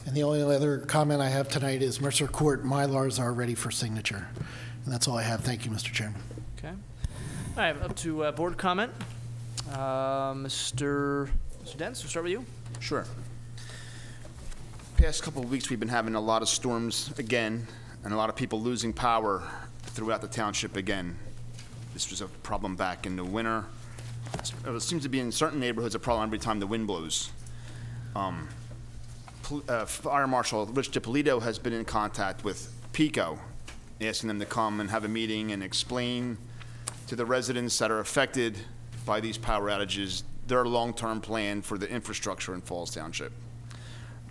And the only other comment I have tonight is Mercer Court Mylars are ready for signature. And that's all I have. Thank you, Mr. Chairman. Okay. All right, up to board comment. Mr. Dents, we'll start with you. Sure. Past couple of weeks, we've been having a lot of storms again, and a lot of people losing power throughout the township again. This was a problem back in the winter. It seems to be in certain neighborhoods a problem every time the wind blows. Fire Marshal Rich DiPolito has been in contact with PECO, asking them to come and have a meeting and explain to the residents that are affected by these power outages their long-term plan for the infrastructure in Falls Township.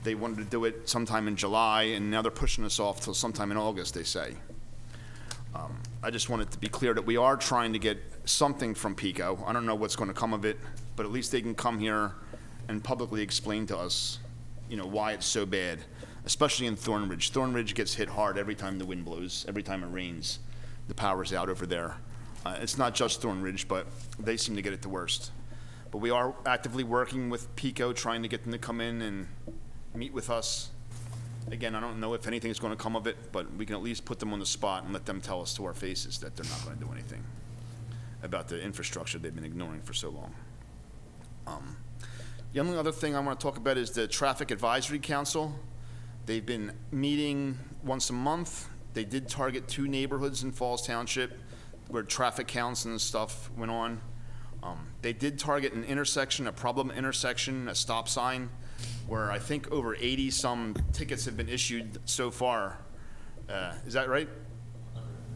They wanted to do it sometime in July, and now they're pushing us off till sometime in August, they say. I just wanted to be clear that we are trying to get something from PICO. I don't know what's going to come of it, but at least they can come here and publicly explain to us, you know, why it's so bad, especially in Thornridge. Thornridge gets hit hard every time the wind blows, every time it rains. The power's out over there. It's not just Thornridge, but they seem to get it the worst. But we are actively working with PICO, trying to get them to come in and meet with us. Again, I don't know if anything is going to come of it, but we can at least put them on the spot and let them tell us to our faces that they're not going to do anything about the infrastructure they've been ignoring for so long. The only other thing I want to talk about is the Traffic Advisory Council. They've been meeting once a month. They did target 2 neighborhoods in Falls Township where traffic counts and stuff went on. They did target an intersection, a problem intersection, a stop sign, where I think over 80-some tickets have been issued so far. Is that right?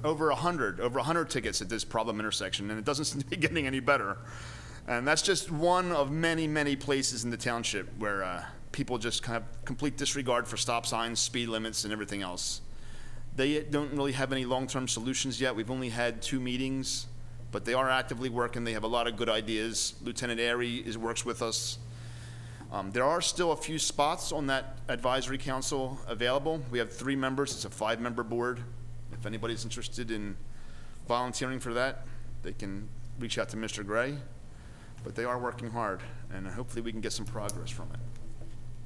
Over 100 tickets at this problem intersection, and it doesn't seem to be getting any better. And that's just one of many, many places in the township where people just have complete disregard for stop signs, speed limits, and everything else. They don't really have any long-term solutions yet. We've only had 2 meetings, but they are actively working. They have a lot of good ideas. Lieutenant Airy works with us. There are still a few spots on that advisory council available. We have 3 members. It's a 5-member board. If anybody's interested in volunteering for that, they can reach out to Mr. Gray. But they are working hard, and hopefully we can get some progress from it.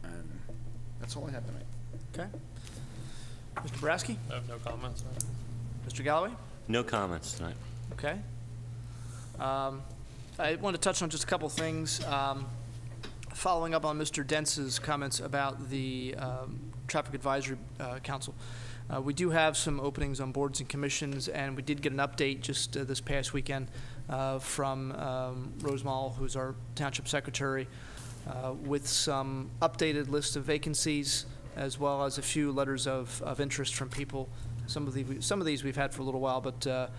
And that's all I have tonight. Okay. Mr. Boraski? I have no comments. Mr. Galloway? No comments tonight. Okay. I want to touch on just a couple things. Following up on Mr. Dentz's comments about the Traffic Advisory Council. We do have some openings on boards and commissions, and we did get an update just this past weekend from Rose Mall, who's our township secretary, with some updated list of vacancies, as well as a few letters of interest from people. Some of these we've had for a little while, but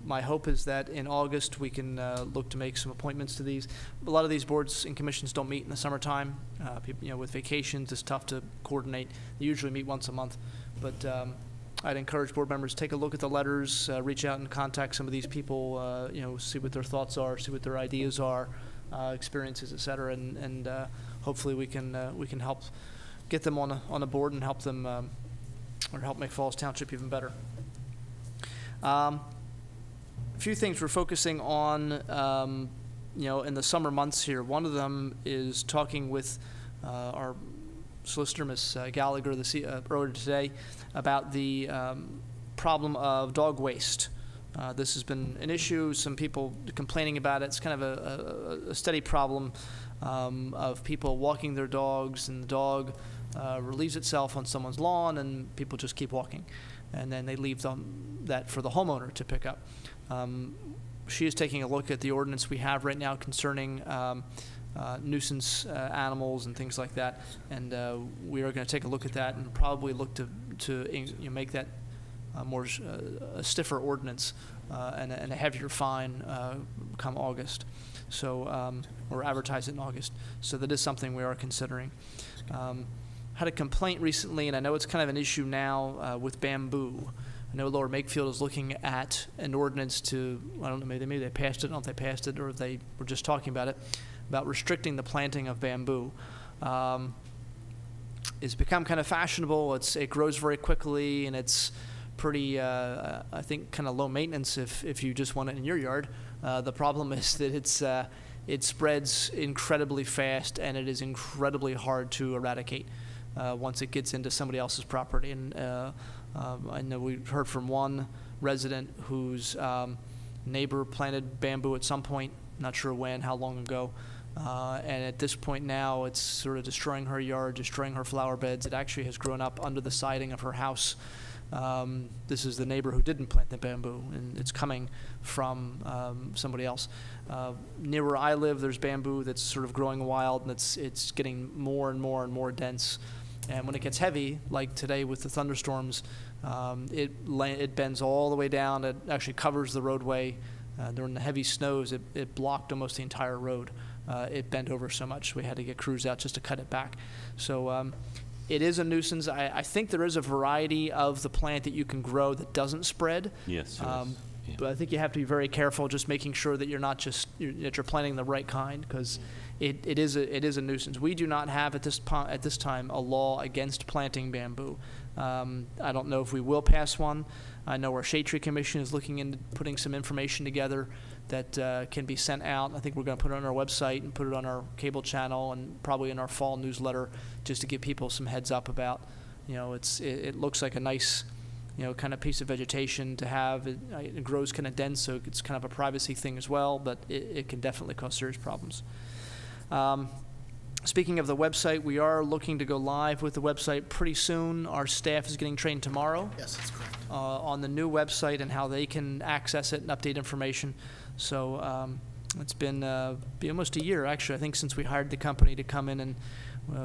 my hope is that in August we can look to make some appointments to these. A lot of these boards and commissions don't meet in the summertime. People, with vacations, it's tough to coordinate. They usually meet once a month, but I'd encourage board members to take a look at the letters, reach out and contact some of these people, see what their thoughts are, see what their ideas are, experiences, et cetera, and hopefully we can help get them on a board and help them or help make Falls Township even better. A few things we're focusing on, in the summer months here. One of them is talking with our solicitor, Ms. Gallagher, earlier today, about the problem of dog waste. This has been an issue, some people complaining about it. It's kind of a steady problem of people walking their dogs, and the dog relieves itself on someone's lawn, and people just keep walking. And then they leave that for the homeowner to pick up. She is taking a look at the ordinance we have right now concerning nuisance animals and things like that, and we are going to take a look at that and probably look to make that a stiffer ordinance and a heavier fine come August. So, or advertise it in August. So that is something we are considering. Had a complaint recently, and I know it's kind of an issue now with bamboo. I know Lower Makefield is looking at an ordinance to, I don't know, maybe they passed it, I don't know if they passed it or they were just talking about it, about restricting the planting of bamboo. It's become kind of fashionable. It grows very quickly, and it's pretty, I think, kind of low maintenance if you just want it in your yard. The problem is that it spreads incredibly fast, and it is incredibly hard to eradicate once it gets into somebody else's property. And I know we heard from one resident whose neighbor planted bamboo at some point, not sure when, how long ago, and at this point now it's sort of destroying her yard, destroying her flower beds. It actually has grown up under the siding of her house. This is the neighbor who didn't plant the bamboo, and it's coming from somebody else. Near where I live, there's bamboo that's sort of growing wild, and it's getting more and more and more dense. And when it gets heavy, like today with the thunderstorms, it bends all the way down. It actually covers the roadway. During the heavy snows, it blocked almost the entire road. it bent over so much. We had to get crews out just to cut it back. So it is a nuisance. I think there is a variety of the plant that you can grow that doesn't spread. Yes. Yeah. But I think you have to be very careful, just making sure that you're not just that you're planting the right kind, because it is a nuisance. We do not have at this time a law against planting bamboo. I don't know if we will pass one. I know our Shade Tree Commission is looking into putting some information together that can be sent out. I think we're going to put it on our website and put it on our cable channel and probably in our fall newsletter, just to give people some heads up about, it looks like a nice, kind of piece of vegetation to have. It grows kind of dense, so it's kind of a privacy thing as well, but it can definitely cause serious problems. Speaking of the website, we are looking to go live with the website pretty soon. Our staff is getting trained tomorrow. Yes, that's correct. On the new website and how they can access it and update information. So it's been almost a year, actually, I think, since we hired the company to come in, and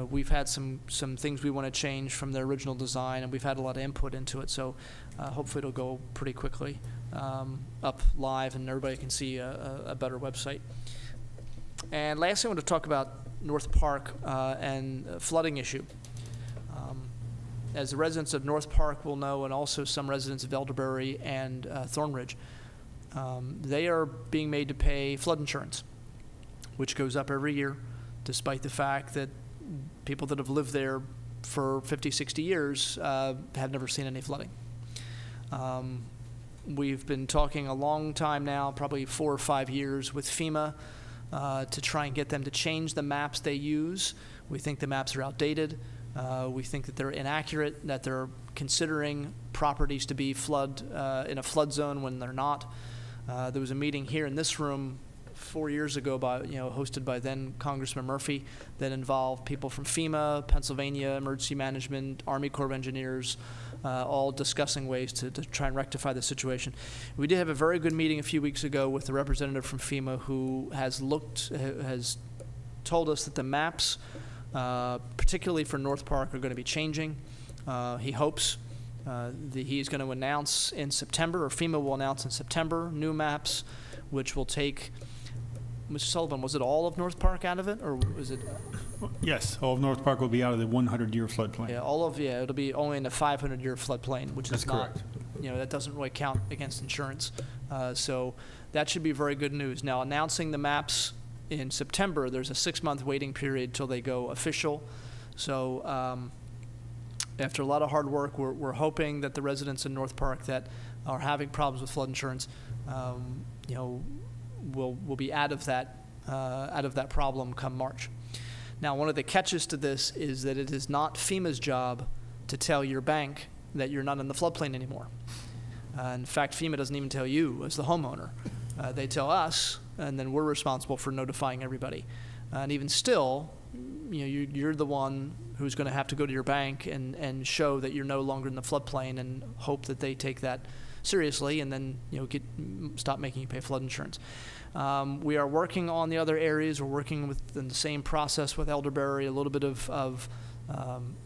we've had some things we want to change from the original design, and we've had a lot of input into it. So hopefully it'll go pretty quickly up live, and everybody can see a better website. And lastly, I want to talk about North Park and flooding issue. As the residents of North Park will know, and also some residents of Elderberry and Thornridge, they are being made to pay flood insurance, which goes up every year, despite the fact that people that have lived there for 50, 60 years have never seen any flooding. We've been talking a long time now, probably 4 or 5 years, with FEMA to try and get them to change the maps they use. We think the maps are outdated. We think that they're inaccurate, that they're considering properties to be in a flood zone when they're not. There was a meeting here in this room 4 years ago hosted by then Congressman Murphy, that involved people from FEMA, Pennsylvania Emergency Management, Army Corps of Engineers, all discussing ways to try and rectify the situation. We did have a very good meeting a few weeks ago with the representative from FEMA, who has told us that the maps, particularly for North Park, are going to be changing. He hopes he is going to announce in September, or FEMA will announce in September, new maps, which will take, Mr. Sullivan, was it all of North Park out of it, or was it? Yes, all of North Park will be out of the 100-year floodplain. Yeah, it'll be only in the 500-year floodplain, which That's is not, correct. That doesn't really count against insurance. So that should be very good news. Now, announcing the maps in September, there's a 6-month waiting period till they go official. So after a lot of hard work, we're hoping that the residents in North Park that are having problems with flood insurance, will be out of that problem come March. Now, one of the catches to this is that it is not FEMA's job to tell your bank that you're not in the floodplain anymore. In fact, FEMA doesn't even tell you as the homeowner. They tell us, and then we're responsible for notifying everybody. And even still, you're the one who's going to have to go to your bank and show that you're no longer in the floodplain, and hope that they take that seriously, and then stop making you pay flood insurance. We are working on the other areas. We're working in the same process with Elderberry, a little bit of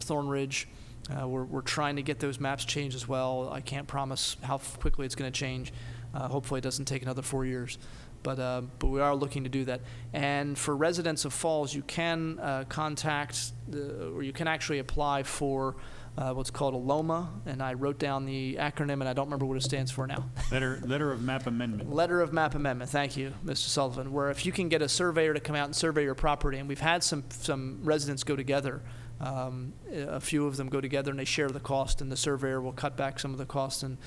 Thornridge. We're trying to get those maps changed as well. I can't promise how quickly it's going to change. Hopefully it doesn't take another 4 years. But we are looking to do that. And for residents of Falls, you can or you can actually apply for what's called a LOMA, and I wrote down the acronym, and I don't remember what it stands for now. Letter of Map Amendment. Letter of Map Amendment, thank you, Mr. Sullivan, where if you can get a surveyor to come out and survey your property, and we've had some residents go together, a few of them go together and they share the cost, and the surveyor will cut back some of the cost, and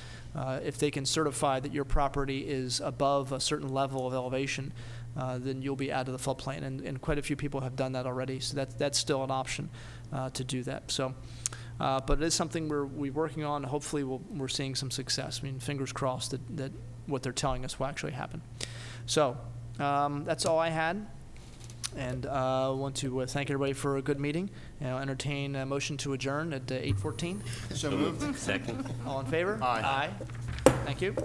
if they can certify that your property is above a certain level of elevation, then you'll be out of the floodplain, and quite a few people have done that already, so that's still an option to do that. So. But it is something we're working on. Hopefully we're seeing some success. I mean, fingers crossed that what they're telling us will actually happen. So that's all I had. And I want to thank everybody for a good meeting. And I'll entertain a motion to adjourn at 8:14. So moved. Second. All in favor? Aye. Thank you.